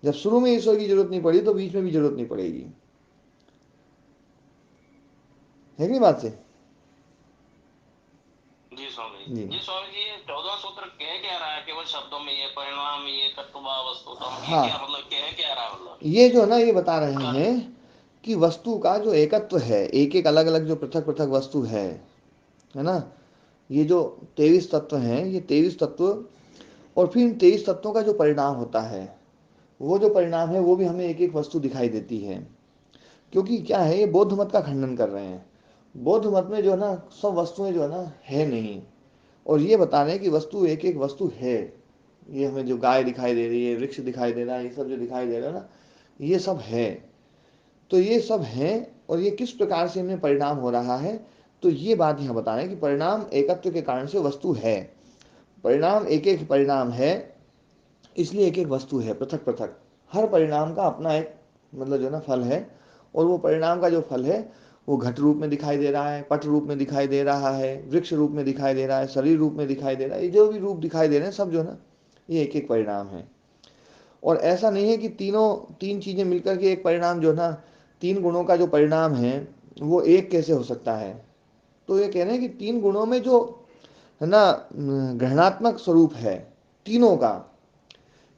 जब शुरू में ईश्वर की जरूरत नहीं पड़ी तो बीच में भी जरूरत नहीं पड़ेगी। है कि नहीं बात से? जी स्वामी जी जी। स्वामी जी, ये 14 सूत्र कह क्या रहा है केवल शब्दों में? ये परिणाम, ये कर्तव्य वस्तु, तो ये हाँ, क्या मतलब कह क्या रहा है मतलब? ये जो ना ये बता रहे हैं कि वस्तु का जो एकत्व है, एक एक अलग अलग जो पृथक पृथक वस्तु है ना, ये जो 23 तत्व हैं, ये 23 तत्व, और फिर इन 23 तत्वों का जो परिणाम होता है, वो जो परिणाम है वो भी हमें एक एक वस्तु दिखाई देती है। क्योंकि क्या है, ये बौद्ध मत का खंडन कर रहे हैं। बौद्ध मत में जो है ना, सब वस्तुएं जो है ना है नहीं, और ये बता रहे हैं कि वस्तु एक एक वस्तु है। ये हमें जो गाय दिखाई दे रही है, वृक्ष दिखाई दे रहा है, ये सब जो दिखाई दे रहा है ना, ये सब है। तो ये सब है, और ये किस प्रकार से इनमें परिणाम हो रहा है, तो ये बात यहाँ बता रहे हैं कि परिणाम एकत्व के कारण से वस्तु है। परिणाम एक एक परिणाम है, इसलिए एक एक वस्तु है पृथक पृथक। हर परिणाम का अपना एक मतलब जो ना फल है, और वो परिणाम का जो फल है वो घट रूप में दिखाई दे रहा है, पट रूप में दिखाई दे रहा है, वृक्ष रूप में दिखाई दे रहा है, शरीर रूप में दिखाई दे रहा है। ये जो भी रूप दिखाई दे रहे हैं सब जो है ना, ये एक एक परिणाम है। और ऐसा नहीं है कि तीन चीजें मिलकर के एक परिणाम जो है ना, 3 गुणों का जो परिणाम है वो एक कैसे हो सकता है। तो ये कह रहे हैं कि 3 गुणों में जो है ना ग्रहणात्मक स्वरूप है तीनों का,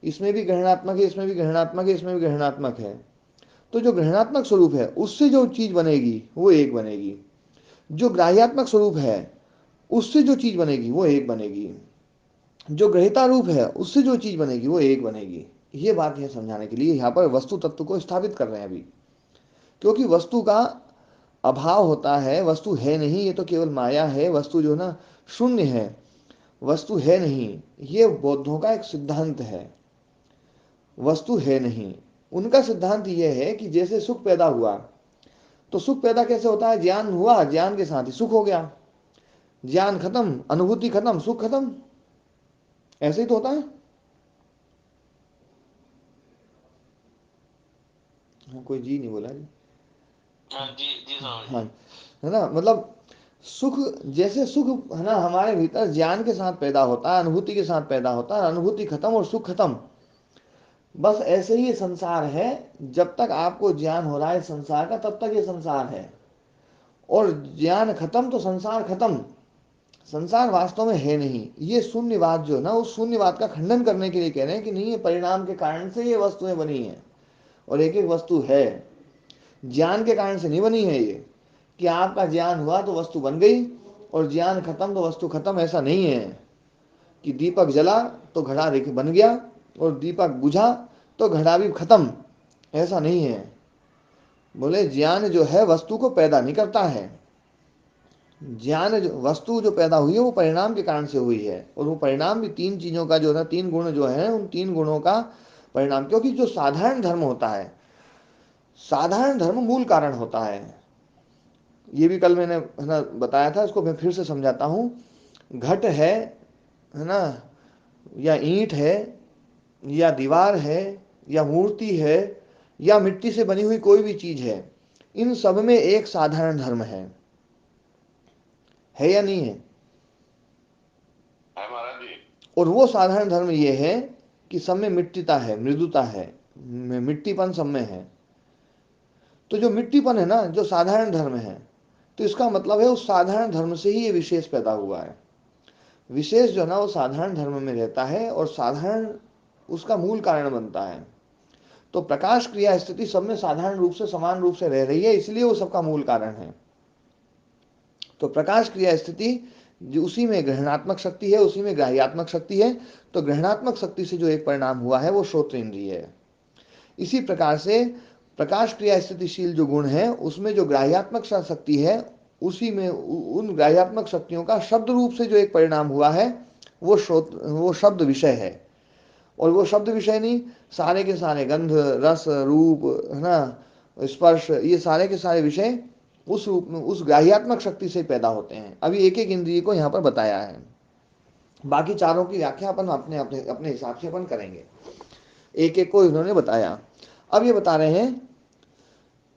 इसमें भी ग्रहणात्मक है, इसमें भी ग्रहणात्मक है, इसमें भी ग्रहणात्मक है। तो जो ग्रहणात्मक स्वरूप है उससे जो चीज बनेगी वो एक बनेगी। जो ग्राह्यात्मक स्वरूप है उससे जो चीज बनेगी वो एक बनेगी। जो ग्रहिता रूप है उससे जो चीज बनेगी वो एक बनेगी। ये बात यह समझाने के लिए यहाँ पर वस्तु तत्व को स्थापित कर रहे हैं अभी। क्योंकि वस्तु का अभाव होता है, वस्तु है नहीं, ये तो केवल माया है। वस्तु जो ना शून्य है, वस्तु है नहीं, ये बौद्धों का एक सिद्धांत है। वस्तु है नहीं, उनका सिद्धांत यह है कि जैसे सुख पैदा हुआ, तो सुख पैदा कैसे होता है? ज्ञान हुआ, ज्ञान के साथ ही सुख हो गया। ज्ञान खत्म, अनुभूति खत्म, सुख खत्म। ऐसे ही तो होता है। कोई जी नहीं बोला जी। जी जी स्वामी जी। हाँ, है ना, मतलब सुख, जैसे सुख है ना हमारे भीतर ज्ञान के साथ पैदा होता है, अनुभूति के साथ पैदा होता है, अनुभूति खत्म और सुख खत्म, बस ऐसे ही ये संसार है। जब तक आपको ज्ञान हो रहा है संसार का तब तक ये संसार है, और ज्ञान खत्म तो संसार खत्म। संसार वास्तव में है नहीं। ये शून्यवाद जो है ना, उस शून्यवाद का खंडन करने के लिए कह रहे हैं कि नहीं, ये परिणाम के कारण से ये वस्तुएं बनी हैं, और एक एक वस्तु है, ज्ञान के कारण से नहीं बनी है ये, कि आपका ज्ञान हुआ तो वस्तु बन गई और ज्ञान खत्म तो वस्तु खत्म। ऐसा नहीं है कि दीपक जला तो घड़ा बन गया और दीपक बुझा तो घड़ा भी खत्म, ऐसा नहीं है। बोले ज्ञान जो है वस्तु को पैदा नहीं करता है, ज्ञान जो वस्तु जो पैदा हुई है वो परिणाम के कारण से हुई है, और वो परिणाम भी तीन चीजों का जो है, तीन गुण जो है, उन तीन गुणों का परिणाम। क्योंकि जो साधारण धर्म होता है, साधारण धर्म मूल कारण होता है। ये भी कल मैंने है ना बताया था, इसको मैं फिर से समझाता हूँ। घट है ना, या ईंट है, या दीवार है, या मूर्ति है, या मिट्टी से बनी हुई कोई भी चीज है, इन सब में एक साधारण धर्म है या नहीं है? महाराज जी। और वो साधारण धर्म ये है कि सब में मिट्टीता है, मृदुता है, मिट्टीपन सब में है। तो जो मिट्टीपन है ना, जो साधारण धर्म है, तो इसका मतलब है उस साधारण धर्म से ही ये विशेष पैदा हुआ है। विशेष जो है ना वो साधारण धर्म में रहता है, और साधारण उसका मूल कारण बनता है। तो प्रकाश क्रिया स्थिति सब में साधारण रूप से समान रूप से रह रही है, इसलिए वो सबका मूल कारण है। तो प्रकाश क्रिया स्थिति जो उसी में ग्रहणात्मक शक्ति है, उसी में ग्राह्यात्मक शक्ति है। तो ग्रहणात्मक शक्ति से जो एक परिणाम हुआ है वो श्रोत्र इंद्रिय है। इसी प्रकार से प्रकाश क्रिया स्थितिशील जो गुण है उसमें जो ग्राह्यात्मक शक्ति है, उसी में उन ग्राह्यात्मक शक्तियों का शब्द रूप से जो एक परिणाम हुआ है वो शब्द विषय है। और वो शब्द विषय नहीं, सारे के सारे गंध, रस, रूप, है ना, स्पर्श, ये सारे के सारे विषय उस रूप में, उस ग्राह्यात्मक शक्ति से पैदा होते हैं। अभी एक एक इंद्रिय को यहाँ पर बताया है, बाकी चारों की व्याख्या अपन अपने अपने अपने हिसाब से अपन करेंगे। एक एक को इन्होंने बताया। अब ये बता रहे हैं,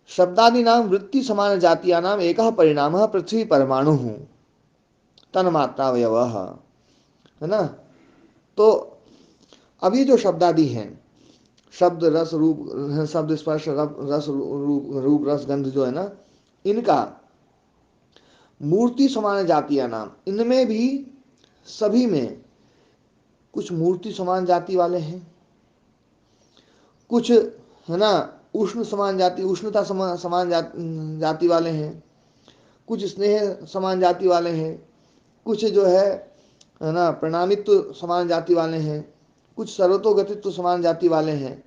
शब्दादि नाम वृत्ति समान जातिया नाम एक परिणाम पृथ्वी परमाणु तन्मात्रा अवयव, है ना। तो अब ये जो शब्दादि हैं, शब्द, रस, रूप, शब्द, स्पर्श, रस, रूप, रस, गंध जो है ना, इनका मूर्ति समान जातिया नाम, इनमें भी सभी में कुछ मूर्ति समान जाति वाले हैं, कुछ है ना उष्ण समान जाति, उष्णता समान जाति वाले हैं, कुछ स्नेह समान जाति वाले हैं, कुछ जो है ना प्रणामित्व समान जाति वाले हैं, कुछ सर्वतोगतित्व समान जाति वाले हैं।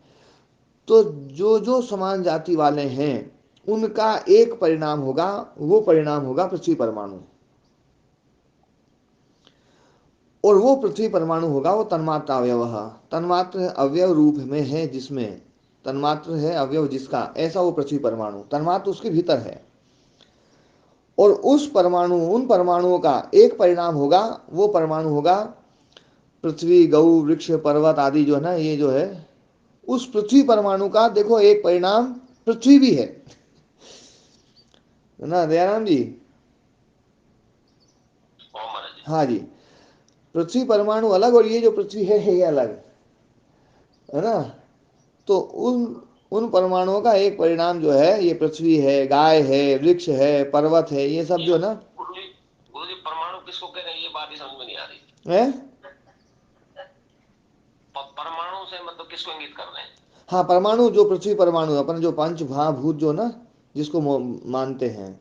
तो जो जो समान जाति वाले हैं उनका एक परिणाम होगा, वो परिणाम होगा पृथ्वी परमाणु। और वो पृथ्वी परमाणु होगा वो तन्मात्र अवयव, तन्मात्र अवयव रूप में है, जिसमें तन्मात्र है अवयव जिसका, ऐसा वो पृथ्वी परमाणु, तन्मात्र उसके भीतर है। और उस परमाणु, उन परमाणुओं का एक परिणाम होगा, वो परमाणु होगा पृथ्वी, गौ, वृक्ष, पर्वत आदि जो है ना, ये जो है उस पृथ्वी परमाणु का देखो एक परिणाम पृथ्वी भी है ना दयाराम जी। हाँ जी, पृथ्वी परमाणु अलग और ये जो पृथ्वी है ये अलग, है ना। तो उन उन परमाणुओं का एक परिणाम जो है ये पृथ्वी है, गाय है, वृक्ष है, पर्वत है, ये सब जो है ना। गुरुजी परमाणु किसको कह रहे हैं, ये बात ही समझ में नहीं आ रही है परमाणु से मतलब किसको इंगित कर रहे हैं? हाँ, परमाणु जो पृथ्वी परमाणु, अपन जो पंच महाभूत जो ना जिसको मानते हैं,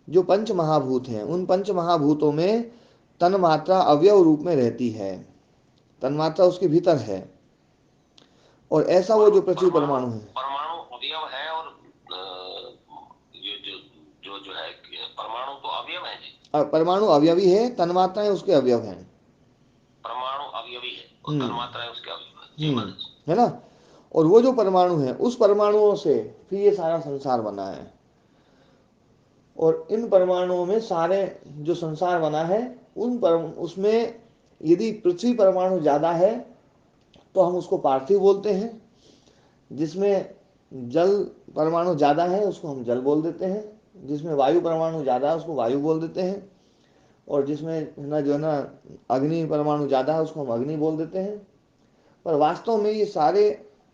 जो पंच महाभूत हैं, उन पंच महाभूतों में तन्मात्रा अवयव रूप में रहती है, तन्मात्रा उसके भीतर है। और ऐसा वो जो पृथ्वी परमाणु है, परमाणु अवयव है, और ये जो जो है परमाणु तो अवयव है जी। परमाणु अवयवी है, तन्मात्राएं उसके अवयव हैं। परमाणु अवयवी है और तन्मात्राएं उसके अवयव हैं, है ना। और वो जो परमाणु है, उस परमाणुओं से फिर ये सारा संसार बना है। और इन परमाणुओं में सारे जो संसार बना है, उसमें यदि पृथ्वी परमाणु ज्यादा है तो हम उसको पार्थिव बोलते हैं, जिसमें जल परमाणु ज़्यादा है उसको हम जल बोल देते हैं, जिसमें वायु परमाणु ज़्यादा है उसको वायु बोल देते हैं, और जिसमें है ना जो है ना अग्नि परमाणु ज़्यादा है उसको हम अग्नि बोल देते हैं। पर वास्तव में ये सारे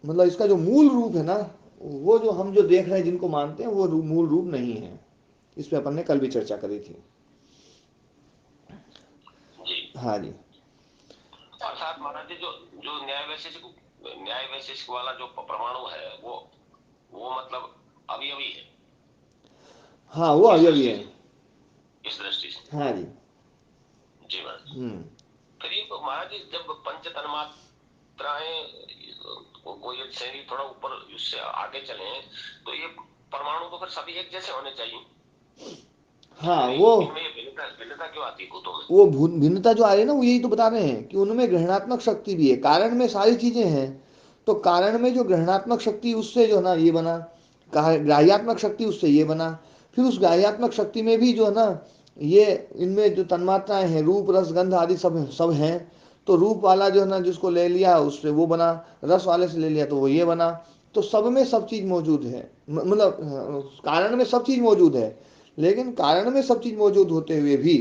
मतलब इसका जो मूल रूप है ना, वो जो हम जो देख रहे हैं जिनको मानते हैं वो मूल रूप नहीं है। इस पे अपन ने कल भी चर्चा करी थी। हाँ जी। अर्थात महाराज जी जो जो न्याय वैशेषिक वाला जो परमाणु है वो मतलब अवयवी है। हाँ वो अवयवी है इस दृष्टि से। हाँ जी। जी महाराज। फिर ये महाराज जी जब पंच तन्मात्राएं को ये श्रेणी थोड़ा ऊपर इससे आगे चले तो ये परमाणु तो फिर सभी एक जैसे होने चाहिए। हाँ वो इनमें भिन्नता क्यों आती है भूतों में? वो भिन्नता जो आ रही है ना, वो यही तो बता रहे हैं कि उनमें ग्रहणात्मक शक्ति भी है। कारण में सारी चीजें हैं, तो कारण में जो ग्रहणात्मक शक्ति उससे जो है ना ये बना, ग्राह्यात्मक शक्ति उससे ये बना, फिर उस ग्राह्यात्मक शक्ति में भी जो है ना ये इनमें जो तन्मात्राएं हैं रूप रस गंध आदि सब सब हैं, तो रूप वाला जो है ना जिसको ले लिया उससे वो बना, रस वाले से ले लिया तो वो ये बना। तो सब में सब चीज मौजूद है, मतलब कारण में सब चीज मौजूद है, लेकिन कारण में सब चीज मौजूद होते हुए भी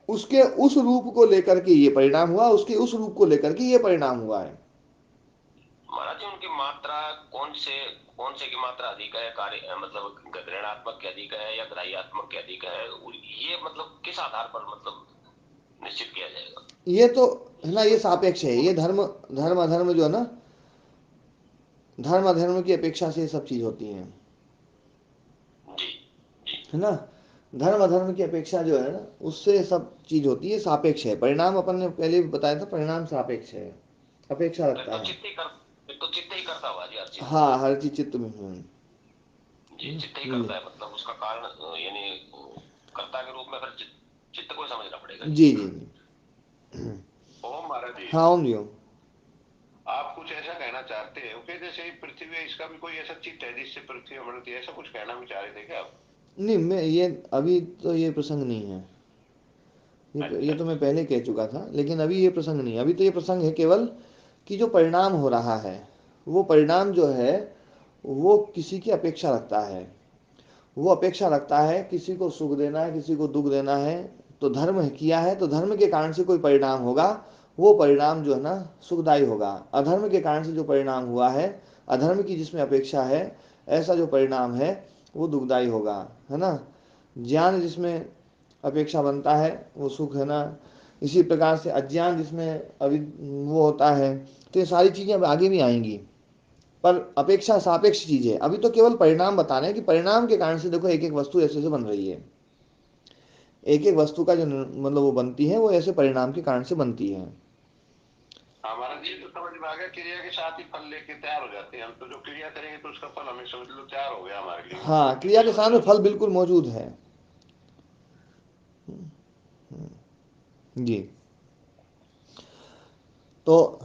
उसके उस रूप को लेकर के ये परिणाम हुआ, उसके उस रूप को लेकर के ये परिणाम हुआ है। महाराज जी उनकी मात्रा कौन से की मात्रा अधिक है, कार्य मतलब ग्रहणात्मक की अधिक है या ग्राह्यात्मक की अधिक है, ये मतलब किस आधार पर मतलब निश्चित किया जाएगा? ये तो है ना ये सापेक्ष है, ये धर्म धर्म अधर्म जो है ना, धर्म अधर्म की अपेक्षा से ये सब चीज होती है। जी जी। है ना, धर्म अधर्म की अपेक्षा जो है ना उससे सब चीज होती है, सापेक्ष है। परिणाम अपन ने पहले भी बताया था, परिणाम सापेक्ष है, अपेक्षा रखता है। तो चित्त ही करता हुआ जी हर चीज। हाँ हर चीज चित्त में जी चित्त ही करता है, मतलब उसका कारण यानी कर्ता के रूप में फिर चित्त को समझना पड़ेगा जी जी जी। ओम महाराज जी। हाँ ओम जी ओम। आप कुछ ऐसा कहना चाहते हैं कि जैसे पृथ्वी है इसका भी कोई ऐसा चित्त है जिससे पृथ्वी बढ़ती है, ऐसा कुछ कहना भी चाह रहे थे क्या आप? नहीं मैं ये अभी तो ये प्रसंग नहीं है, ये अच्छा तो मैं पहले कह चुका था, लेकिन अभी ये प्रसंग नहीं है। अभी तो ये प्रसंग है केवल कि जो परिणाम हो रहा है वो परिणाम जो है वो किसी की अपेक्षा रखता है, वो अपेक्षा रखता है किसी को सुख देना है किसी को दुख देना है। तो धर्म किया है तो धर्म के कारण से कोई परिणाम होगा, वो परिणाम जो है ना सुखदायी होगा। अधर्म के कारण से जो परिणाम हुआ है, अधर्म की जिसमें अपेक्षा है, ऐसा जो परिणाम है वो दुखदायी होगा। है ना, ज्ञान जिसमें अपेक्षा बनता है वो सुख, है ना। इसी प्रकार से अज्ञान जिसमें अभी वो होता है। तो ये सारी चीजें अब आगे भी आएंगी, पर अपेक्षा सापेक्ष चीज है। अभी तो केवल परिणाम बता रहे हैं कि परिणाम के कारण से देखो एक एक वस्तु ऐसे ऐसे बन रही है, एक एक वस्तु का जो मतलब वो बनती है वो ऐसे परिणाम के कारण से बनती है। हमारा जी तो समझ में आ गया, क्रिया के साथ ही फल लेके तैयार हो जाते हैं हम, तो जो क्रिया करेंगे तो उसका फल हमें समझ लो तैयार हो गया हमारे लिए। हाँ क्रिया के साथ में फल बिल्कुल मौजूद है जी। तो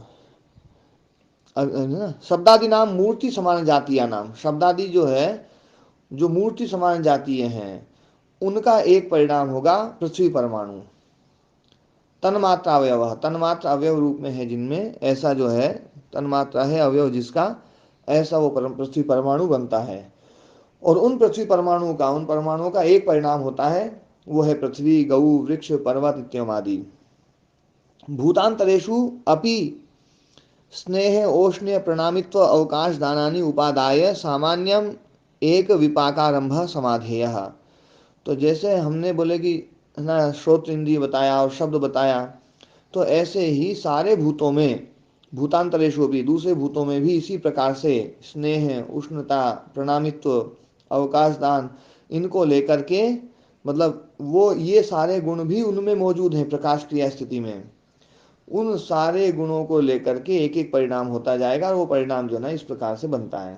ना शब्दादि नाम मूर्ति समान जातीय नाम, शब्दादि जो है जो मूर्ति समान जातीय हैं उनका एक परिणाम होगा पृथ्वी परमाणु। तन्मात्रा अवयव, तन्मात्रा अवयव रूप में है जिनमें, ऐसा जो है तन्मात्रा है अवयव जिसका, ऐसा वो पृथ्वी परमाणु बनता है। और उन पृथ्वी परमाणुओं का, उन परमाणुओं का एक परिणाम होता है, वो है पृथ्वी गौ वृक्ष पर्वत इत्यादि। भूतांतरेषु अपि स्नेह ओष्ण्य प्रणामित्व अवकाश दानानि उपादाय सामान्यम एक विपाकारंभ समाधेय। तो जैसे हमने बोले कि ना श्रोत्र इंद्रिय बताया और शब्द बताया, तो ऐसे ही सारे भूतों में, भूतांतरेशु भी दूसरे भूतों में भी इसी प्रकार से स्नेह उष्णता प्रणामित्व अवकाश दान इनको लेकर के, मतलब वो ये सारे गुण भी उनमें मौजूद हैं प्रकाश क्रिया स्थिति में। उन सारे गुणों को लेकर के एक एक परिणाम होता जाएगा और वो परिणाम जो ना इस प्रकार से बनता है।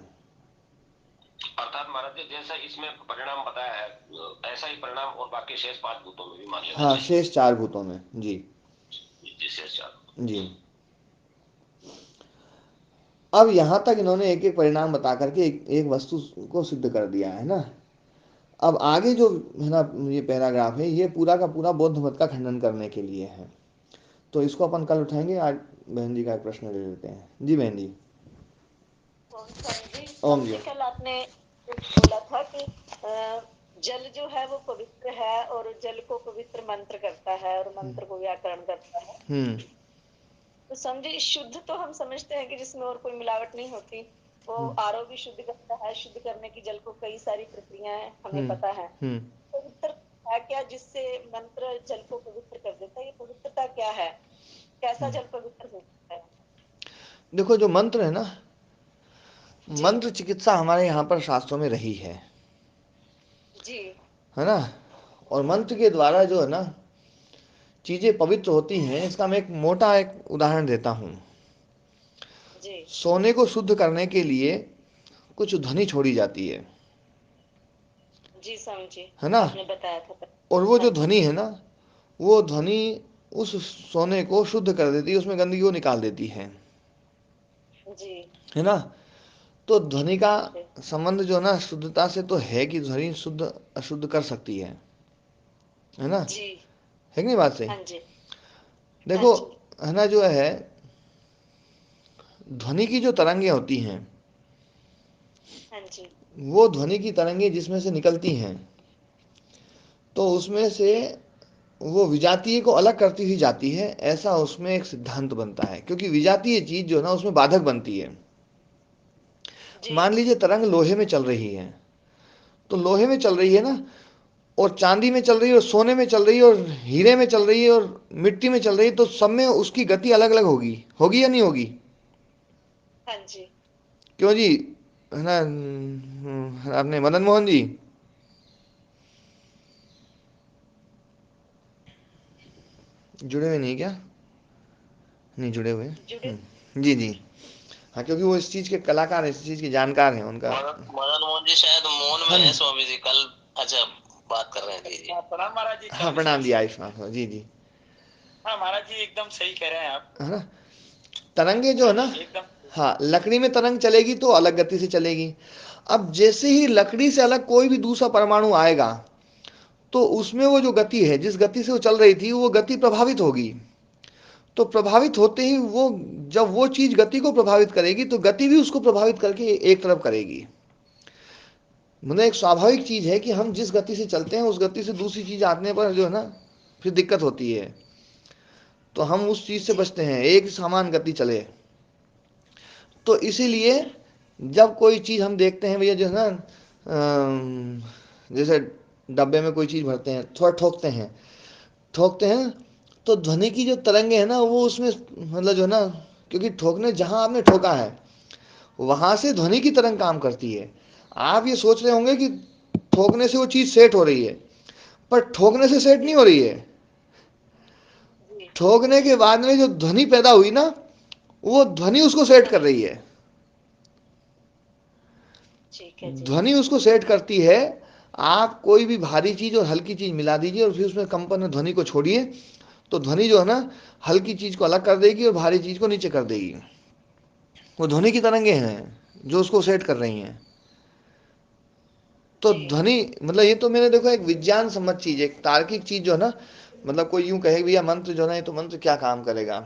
अर्थात महाराज जी जैसा इसमें परिणाम बताया है ऐसा ही परिणाम और बाकी शेष 5 भूतों में भी मान लेना हाँ चाहिए। शेष चार भूतों में जी। जी शेष 4। जी अब यहाँ तक इन्होंने एक एक परिणाम बता करके एक वस्तु को सिद्ध कर दिया है ना। अब आगे जो है ना ये पैराग्राफ है ये पूरा का पूरा बौद्ध मत का खंडन करने के लिए है, तो इसको अपन कल उठाएंगे। आज बहन जी का एक प्रश्न ले लेते हैं। जी बहन जी। ओम जी। कल आपने बोला था कि जल जो है वो पवित्र है और जल को पवित्र मंत्र करता है और मंत्र को व्याकरण करता है। तो समझे शुद्ध तो हम समझते हैं कि जिसमें और कोई मिलावट नहीं होती, वो आरओ भी शुद्ध करता है, शुद्ध करने की जल को कई सारी प्रक्रियाएं हमें पता है। पवित्र है क्या जिससे मंत्र जल को पवित्र कर देता है? ये पवित्रता क्या है, कैसा जल पवित्र होता है? देखो जो मंत्र है ना, मंत्र चिकित्सा हमारे यहाँ पर शास्त्रों में रही है जी, है ना। और मंत्र के द्वारा जो है ना चीजें पवित्र होती हैं, इसका मैं एक मोटा एक उदाहरण देता हूँ। जी, सोने को शुद्ध करने के लिए कुछ ध्वनि छोड़ी जाती जी समझी, है ना। आपने बताया था। और वो हाँ जो जी, ध्वनि है ना, वो ध्वनि उस सोने को शुद्ध कर देती है, उसमें गंदगी को निकाल देती जी, है ना। तो ध्वनि का जी, संबंध जो है ना शुद्धता से तो है कि ध्वनि शुद्ध अशुद्ध कर सकती है ना। जी, है कि नहीं बात सही? हाँ जी, हाँ देखो, जी, है ना, जो है ध्वनि की जो तरंगे होती हैं, हाँ जी, वो ध्वनि की तरंगे जिसमें से निकलती हैं, तो उसमें से जी, वो विजातीय को अलग करती हुई जाती है, ऐसा उसमें एक सिद्धांत बनता है। क्योंकि विजातीय चीज जो है ना उसमें बाधक बनती है। जी, मान लीजिए तरंग लोहे में चल रही है, तो लोहे में चल रही है ना, और चांदी में चल रही है, और सोने में चल रही है, और हीरे में चल रही है, और मिट्टी में चल रही है, तो सब में उसकी गति अलग अलग होगी। होगी या नहीं होगी? हाँ जी, क्यों जी? है ना। आपने मदन मोहन जी जुड़े हुए नहीं क्या? नहीं जुड़े हुए। जुड़े, जी जी। हाँ, क्योंकि वो इस चीज के कलाकार हैं, इस चीज के जानकार हैं उनका। मदन मोहन जी शायद मौन हाँ में है स्वामी जी कल। अच्छा, बात कर रहे हैं। जी जी। प्रणाम महाराज जी, हाँ, प्रणाम जी, आयुष्मान हो जी जी। हाँ महाराज जी, एकदम सही कह रहे हैं आप। है ना, तरंगे जो हाँ है ना, जी, एकदम। हाँ, लकड़ी में तरंग चलेगी तो अलग गति से चलेगी। अब जैसे ही लकड़ी से अलग कोई भी दूसरा परमाणु आएगा, तो उसमें वो जो गति है, जिस गति से वो चल रही थी, वो गति प्रभावित होगी। तो प्रभावित होते ही वो, जब वो चीज गति को प्रभावित करेगी, तो गति भी उसको प्रभावित करके एक तरफ करेगी। मतलब एक स्वाभाविक चीज है कि हम जिस गति से चलते हैं, उस गति से दूसरी चीज आने पर जो है ना फिर दिक्कत होती है। तो हम उस चीज से जी, बचते हैं, एक समान गति चले। तो इसीलिए जब कोई चीज हम देखते हैं भैया, जो है ना, जैसे डब्बे में कोई चीज भरते हैं, थोड़ा ठोकते हैं, तो ध्वनि की जो तरंगे है ना, वो उसमें मतलब जो है ना, क्योंकि ठोकने जहां आपने ठोका है, वहां से ध्वनि की तरंग काम करती है। आप ये सोच रहे होंगे कि ठोकने से वो चीज सेट हो रही है, पर ठोकने से सेट जी, नहीं हो रही है। जी, ठोकने के बाद में जो ध्वनि पैदा हुई ना, वो ध्वनि उसको सेट हाँ कर जी, रही है। ठीक है जी, ध्वनि उसको सेट करती है। आप कोई भी भारी चीज और हल्की चीज मिला दीजिए, और फिर उसमें कंपन ध्वनि को छोड़िए, तो ध्वनि जो है ना हल्की चीज को अलग कर देगी और भारी चीज को नीचे कर देगी। वो ध्वनि की तरंगे हैं जो उसको सेट कर रही हैं। तो जी, ध्वनि मतलब ये तो मैंने देखो एक विज्ञान सम्मत चीज है, एक तार्किक चीज जो है ना। मतलब कोई यूं कहे भैया मंत्र जो है ना, ये तो मंत्र क्या काम करेगा?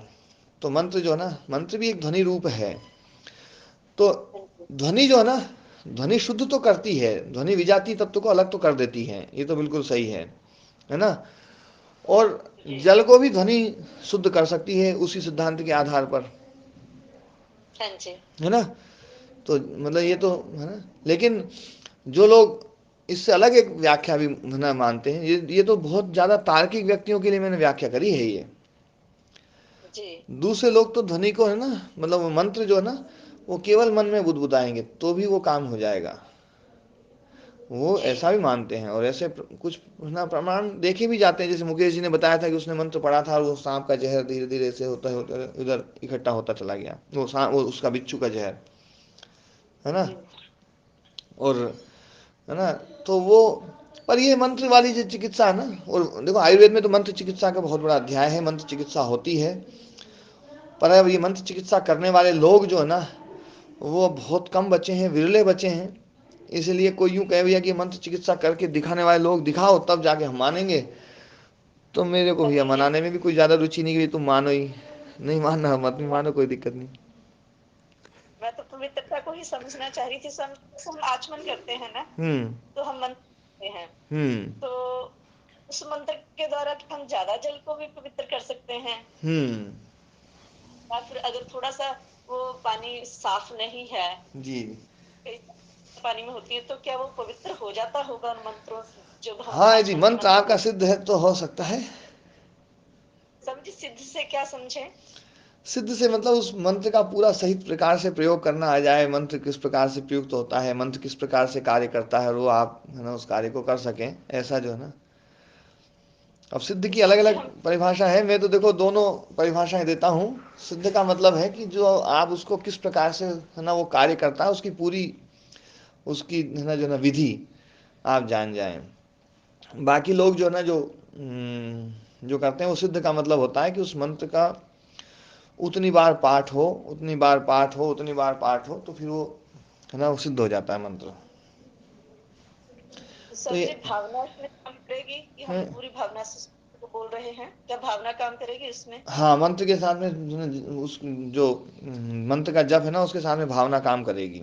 तो मंत्र जो है ना, मंत्र भी एक ध्वनि रूप है। तो हाँ जी, ध्वनि जो है ना, ध्वनि शुद्ध तो करती है, ध्वनि विजातीय तत्व को अलग तो कर देती है, ये तो बिल्कुल सही है ना। और जी, जल को भी ध्वनि शुद्ध कर सकती है उसी सिद्धांत के आधार पर, हाँ जी, है ना। तो मतलब ये तो है ना। लेकिन जो लोग इससे अलग एक व्याख्या भी ना मानते हैं, ये तो बहुत ज्यादा तार्किक व्यक्तियों के लिए मैंने व्याख्या करी है ये। जी, दूसरे लोग तो ध्वनि को है ना, मतलब वो मंत्र जो है ना, वो केवल मन में बुदबुदाएंगे तो भी वो काम हो जाएगा। वो जी, ऐसा भी मानते हैं, और ऐसे कुछ ना प्रमाण देखे भी जाते हैं। जैसे मुकेश जी ने बताया था कि उसने मंत्र पढ़ा था, और वो सांप का जहर धीरे धीरे ऐसे होता इधर इकट्ठा होता चला गया, वो सांप, वो उसका बिच्छू का जहर, है ना। जी, और है ना, तो वो, पर ये मंत्र वाली जो चिकित्सा है ना, और देखो आयुर्वेद में तो मंत्र चिकित्सा का बहुत बड़ा अध्याय है, मंत्र चिकित्सा होती है। पर अब ये मंत्र चिकित्सा करने वाले लोग जो है ना, वो बहुत कम बचे हैं, विरले बचे हैं। इसलिए कोई यूं कहे भैया कि मंत्र चिकित्सा करके दिखाने वाले लोग दिखाओ तब जाके हम मानेंगे, तो मेरे को भैया अभी ये मनाने में भी कोई ज्यादा रुचि नहीं कि तुम मानो ही। नहीं मानना मत, नहीं मानो, कोई दिक्कत नहीं। मैं तो पवित्रता को ही समझना चाह रही थी। हम आचमन करते हैं ना, तो हम मंत्र करते हैं, तो उस मंत्र के द्वारा हम ज्यादा जल को भी पवित्र कर सकते हैं। या फिर अगर थोड़ा सा वो पानी साफ नहीं है जी, पानी में होती है, तो क्या वो पवित्र हो जाता होगा उन मंत्रों से जो हम हाँ जी, आचमन के मंत्र मंत्र आपका सिद्ध है तो हो सकता है। समझे? सिद्ध से क्या समझे? सिद्ध से मतलब उस मंत्र का पूरा सही प्रकार से प्रयोग करना आ जाए, मंत्र किस प्रकार से प्रयुक्त होता है, मंत्र किस प्रकार से कार्य करता है, और वो आप है ना उस कार्य को कर सकें, ऐसा जो है ना। अब सिद्ध की अलग अलग परिभाषा है, मैं तो देखो दोनों परिभाषाएं देता हूँ। सिद्ध का मतलब है कि जो आप उसको किस प्रकार से है ना वो कार्य करता है, उसकी पूरी उसकी है ना जो ना विधि आप जान जाएं। बाकी लोग जो है ना जो करते हैं, वो सिद्ध का मतलब होता है कि उस मंत्र का उतनी बार पाठ हो, उतनी बार पाठ हो, उतनी बार पाठ हो, तो फिर वो है ना वो सिद्ध हो जाता है मंत्र। तो ये समझे भावना इसमें काम करेगी कि हम पूरी भावना से बोल रहे हैं? क्या भावना काम करेगी इसमें? हाँ, मंत्र के साथ में उस जो मंत्र का जप है ना उसके साथ में भावना काम करेगी।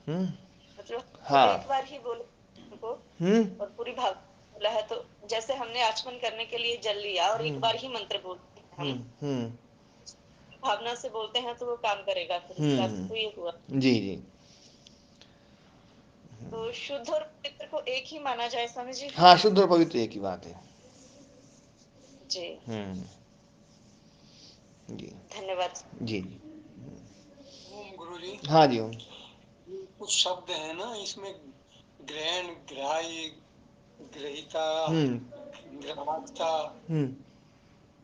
मतलब हाँ। एक बार ही बोले उनको और पूरी भावना बोला है, तो जैसे हमने आचमन करने के लिए जल लिया और एक बार ही मंत्र बोलते हैं हम, भावना से बोलते हैं तो वो काम करेगा। फिर इसका अर्थ तो ये हुआ। जी जी। तो शुद्ध और पवित्र को एक ही माना जाए स्वामी जी? हाँ, शुद्ध और पवित्र एक ही बात है जी। जी धन्यवाद। जी जी। ओम गुरु जी। हाँ जी। ओम। कुछ शब्द है ना इसमें, ग्रहण, ग्राह्य, ग्रहिता, ग्राहकता,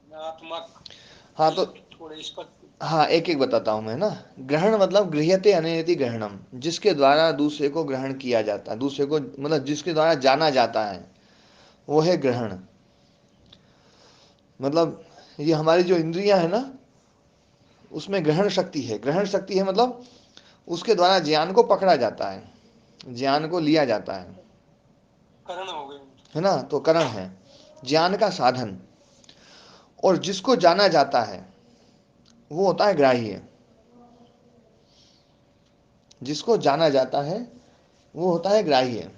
गुणात्मक, हाँ ये तो थोड़े स्पष्ट। हाँ, एक एक बताता हूँ मैं ना। ग्रहण मतलब गृह्यते अनयति ग्रहणम, जिसके द्वारा दूसरे को ग्रहण किया जाता है, दूसरे को मतलब जिसके द्वारा जाना जाता है, वो है ग्रहण। मतलब ये हमारी जो इंद्रियां है ना उसमें ग्रहण शक्ति है। ग्रहण शक्ति है मतलब उसके द्वारा ज्ञान को पकड़ा जाता है, ज्ञान को लिया जाता करण हो गए। है ना। तो करण है ज्ञान का साधन, और जिसको जाना जाता है वो होता है ग्राह्य। जिसको जाना जाता है वो होता है ग्राह्य।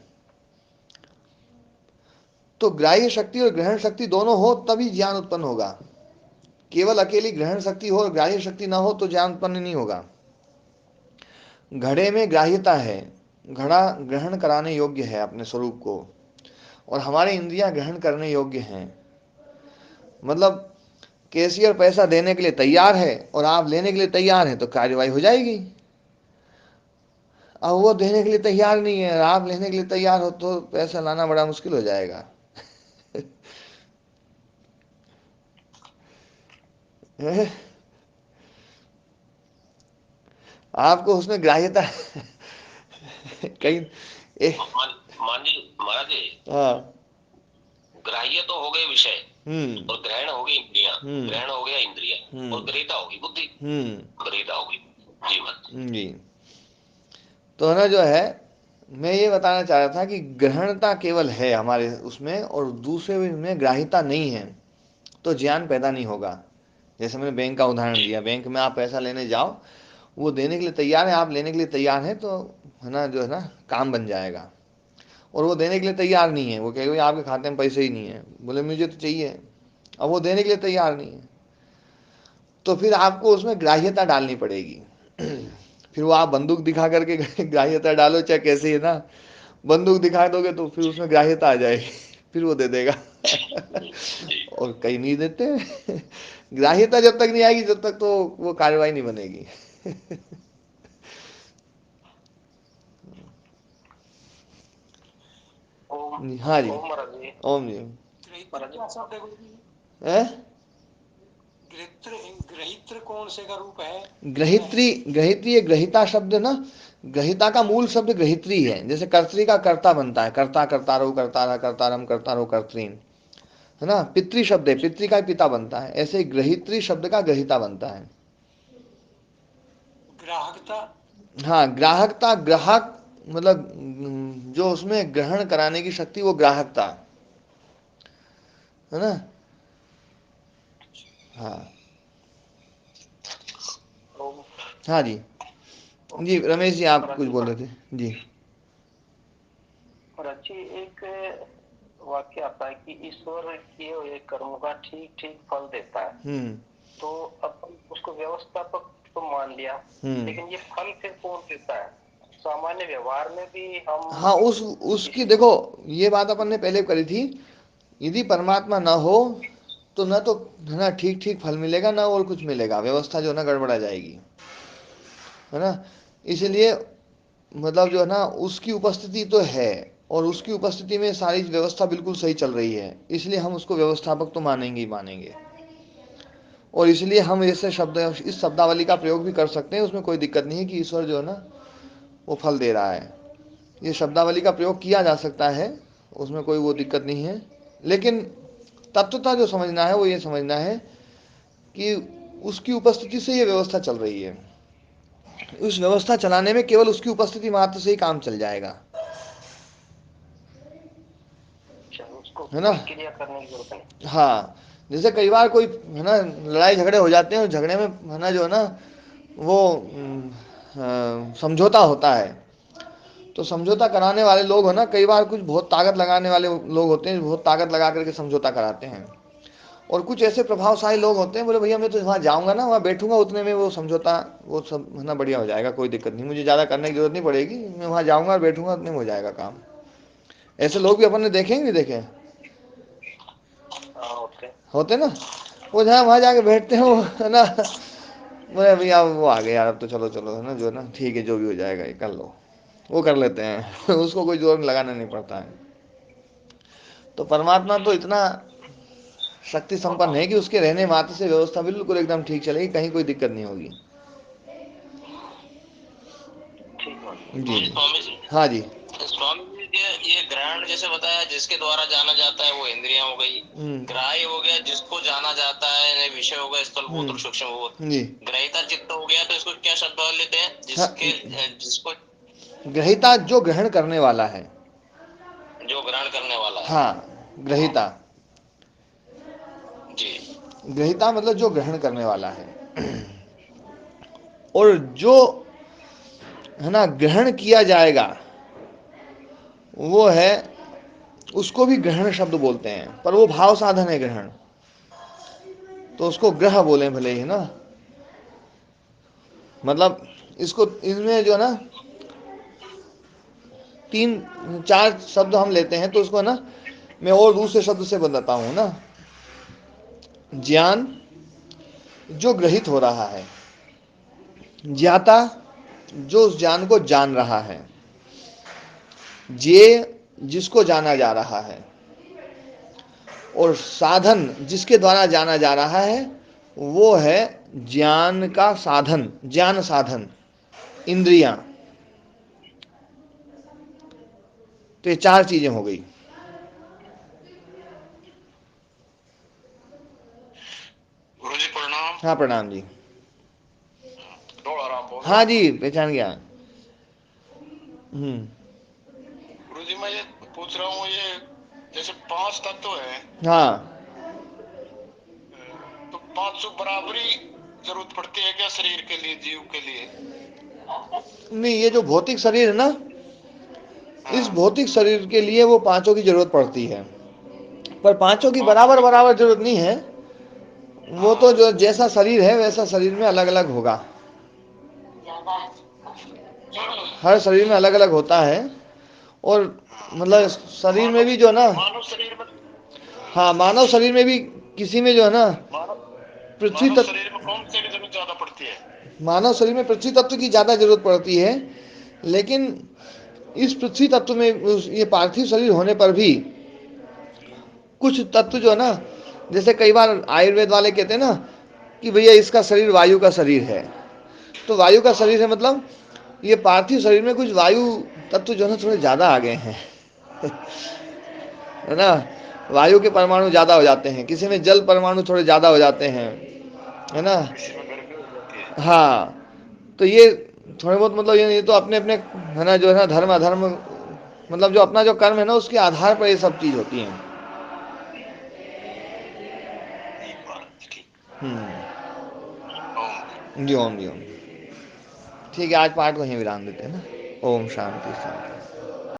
तो ग्राह्य शक्ति और ग्रहण शक्ति दोनों हो तभी ज्ञान उत्पन्न होगा। केवल अकेली ग्रहण शक्ति हो और ग्राह्य शक्ति ना हो तो ज्ञान उत्पन्न नहीं होगा। घड़े में ग्राह्यता है, घड़ा ग्रहण कराने योग्य है अपने स्वरूप को, और हमारे इंद्रियां ग्रहण करने योग्य हैं। मतलब कैशियर पैसा देने के लिए तैयार है और आप लेने के लिए तैयार हैं तो कार्यवाही हो जाएगी। अब वो देने के लिए तैयार नहीं है, आप लेने के लिए तैयार हो तो पैसा लाना बड़ा मुश्किल हो जाएगा। आपको उसमें ग्राह्यता कहीं मान जी महाराज जी, हाँ। ग्राह्य तो हो गए विषय, और ग्रहण हो गई इंद्रिया, ग्रहण हो गया इंद्रिया, और ग्रहिता होगी बुद्धि, ग्रहिता होगी जीवन। जी। तो ना जो है मैं ये बताना चाह रहा था कि ग्रहणता केवल है हमारे उसमें और दूसरे में ग्राह्यता नहीं है, तो ज्ञान पैदा नहीं होगा। जैसे मैंने बैंक का उदाहरण दिया, बैंक में आप पैसा लेने जाओ, वो देने के लिए तैयार है, आप लेने के लिए तैयार हैं, तो है ना जो है ना काम बन जाएगा। और वो देने के लिए तैयार नहीं है, वो कहेगा आपके खाते में पैसे ही नहीं है, बोले मुझे तो चाहिए, अब वो देने के लिए तैयार नहीं है, तो फिर आपको उसमें ग्राह्यता डालनी पड़ेगी। फिर वो आप बंदूक दिखा करके ग्राह्यता डालो चाहे कैसे है ना, बंदूक दिखा दोगे तो फिर उसमें ग्राह्यता आ जाएगी, फिर वो दे देगा। और कई नहीं देते। ग्राह्यता जब तक नहीं आएगी जब तक तो वो कार्रवाई नहीं बनेगी। हाँ जी। ओम जी। ग्रहित्र कौन से का रूप है? ग्रहित्री, ग्रहित्री ग्रहिता शब्द ना, ग्रहिता का मूल शब्द ग्रहित्री है। जैसे कर्त्री का कर्ता बनता है, कर्ता कर्तारो कर्तारा कर्तारम कर्तारो कर्त्रीन, है ना। पितृ शब्द है, पितृ का पिता बनता है, ऐसे ही ग्रहित्री शब्द का ग्रहिता बनता है। ग्राहकता, हाँ, ग्राहकता, ग्राहक मतलब जो उसमें ग्रहण कराने की शक्ति, वो ग्राहकता है ना। हाँ। हाँ जी जी, रमेश जी आप कुछ बोल रहे थे जी। और अच्छी एक वाक्य आता है कि ईश्वर किए हुए कर्मों का ठीक ठीक फल देता है। तो अपन उसको व्यवस्थापक तो मान लिया, लेकिन ये फल फिर कौन देता है? सामान्य व्यवहार में भी हम हाँ उसकी देखो, ये बात अपन ने पहले करी थी, यदि परमात्मा ना हो तो ना तो है ना ठीक ठीक फल मिलेगा, ना और कुछ मिलेगा, व्यवस्था जो है ना गड़बड़ा जाएगी, है ना। इसलिए मतलब जो है ना उसकी उपस्थिति तो है, और उसकी उपस्थिति में सारी व्यवस्था बिल्कुल सही चल रही है, इसलिए हम उसको व्यवस्थापक तो मानेंगे ही मानेंगे। और इसलिए हम ऐसे शब्द, इस शब्दावली का प्रयोग भी कर सकते हैं, उसमें कोई दिक्कत नहीं है कि ईश्वर जो है ना वो फल दे रहा है। ये शब्दावली का प्रयोग किया जा सकता है, उसमें कोई वो दिक्कत नहीं है। लेकिन तत्वता जो समझना है वो ये समझना है कि उसकी उपस्थिति से ये व्यवस्था चल रही है, उस व्यवस्था चलाने में केवल उसकी उपस्थिति मात्र से ही काम चल जाएगा, है ना। क्रिया करने की जरूरत नहीं। हाँ, जैसे कई बार कोई है ना लड़ाई झगड़े हो जाते हैं, और झगड़े में है ना जो है ना वो समझौता होता है, तो समझौता कराने वाले लोग हो ना, कई बार कुछ बहुत ताकत लगाने वाले लोग होते हैं, बहुत ताकत लगा करके समझौता कराते हैं। और कुछ ऐसे प्रभावशाली लोग होते हैं, बोले भैया मैं तो वहाँ जाऊँगा ना, वहाँ बैठूंगा, उतने में वो समझौता वो सब है ना बढ़िया हो जाएगा, कोई दिक्कत नहीं, मुझे ज़्यादा करने की जरूरत नहीं पड़ेगी, मैं वहाँ जाऊँगा और बैठूंगा, उतने में हो जाएगा काम। ऐसे लोग भी अपन ने देखे नहीं देखे, होते ना, वो जहाँ वहाँ जाके बैठते हैं वो है ना, बोले भैया वो आ गए यार, अब तो चलो चलो है ना जो है ना ठीक है, जो भी हो जाएगा ये कर लो, वो कर लेते हैं उसको कोई जोर लगाना नहीं पड़ता है। तो परमात्मा तो इतना शक्ति संपन्न है कि उसके रहने मात्र से व्यवस्था बिल्कुल एकदम ठीक चलेगी, कहीं कोई दिक्कत नहीं होगी। जी स्वामी जी, हाँ जी। स्वामी जी ये ग्रहण जैसे बताया, जिसके द्वारा जाना जाता है वो इंद्रियां हो गई, ग्राह्य हो गया जिसको जाना जाता है, विषय हो गया स्थूलभूत और सूक्ष्मभूत, ग्रहिता चित्त हो गया, तो इसको क्या शब्द लेते हैं? जिसके जिसको ग्रहिता जो ग्रहण करने वाला है, जो ग्रहण करने वाला है। हाँ ग्रहिता जी, ग्रहिता मतलब जो ग्रहण करने वाला है, और जो है ना ग्रहण किया जाएगा वो है, उसको भी ग्रहण शब्द बोलते हैं, पर वो भाव साधन है ग्रहण, तो उसको ग्रह बोले भले ही ना। मतलब इसको इसमें जो है ना 3-4 शब्द हम लेते हैं, तो उसको ना मैं और दूसरे शब्द से बताता हूं ना। ज्ञान जो ग्रहित हो रहा है, ज्ञाता जो उस ज्ञान को जान रहा है, जे जिसको जाना जा रहा है, और साधन जिसके द्वारा जाना जा रहा है वो है ज्ञान का साधन, ज्ञान साधन इंद्रियां। तो ये 4 चीजें हो गई। गुरु जी प्रणाम। हाँ प्रणाम जी। हाँ जी पहचान गया। गुरु जी मैं ये पूछ रहा हूँ, ये जैसे 5 तत्व है, हाँ, तो 500 बराबरी जरूरत पड़ती है क्या शरीर के लिए, जीव के लिए? नहीं, ये जो भौतिक शरीर है ना, इस भौतिक शरीर के लिए वो 5 की जरूरत पड़ती है, पर 5 की बराबर बराबर जरूरत नहीं है। वो तो जो जैसा शरीर है वैसा शरीर में अलग अलग होगा, हर शरीर में अलग अलग होता है। और मतलब शरीर में भी जो है ना, मानव शरीर में, हाँ मानव शरीर में भी किसी में जो है ना पृथ्वी मानव तत्व, शरीर में कौन से की जरूरत ज्यादा पड़ती है? मानव शरीर में पृथ्वी तत्व की ज्यादा जरूरत पड़ती है। लेकिन इस पृथ्वी तत्व में ये पार्थिव शरीर होने पर भी कुछ तत्व जो है ना, जैसे कई बार आयुर्वेद वाले कहते हैं ना कि भैया इसका शरीर वायु का शरीर है, तो वायु का शरीर है मतलब ये पार्थिव शरीर में कुछ वायु तत्व जो है ना थोड़े ज्यादा आ गए हैं है ना, वायु के परमाणु ज्यादा हो जाते हैं, किसी में जल परमाणु थोड़े ज्यादा हो जाते हैं, है ना। हाँ, तो ये थोड़े बहुत मतलब ये तो अपने अपने है ना जो है ना धर्म अधर्म, मतलब जो अपना जो कर्म है ना उसके आधार पर ये सब चीज होती है। जी ओम जी ओम। ठीक है, आज पाठ को यहीं विराम देते हैं ना। ओम शांति शांति।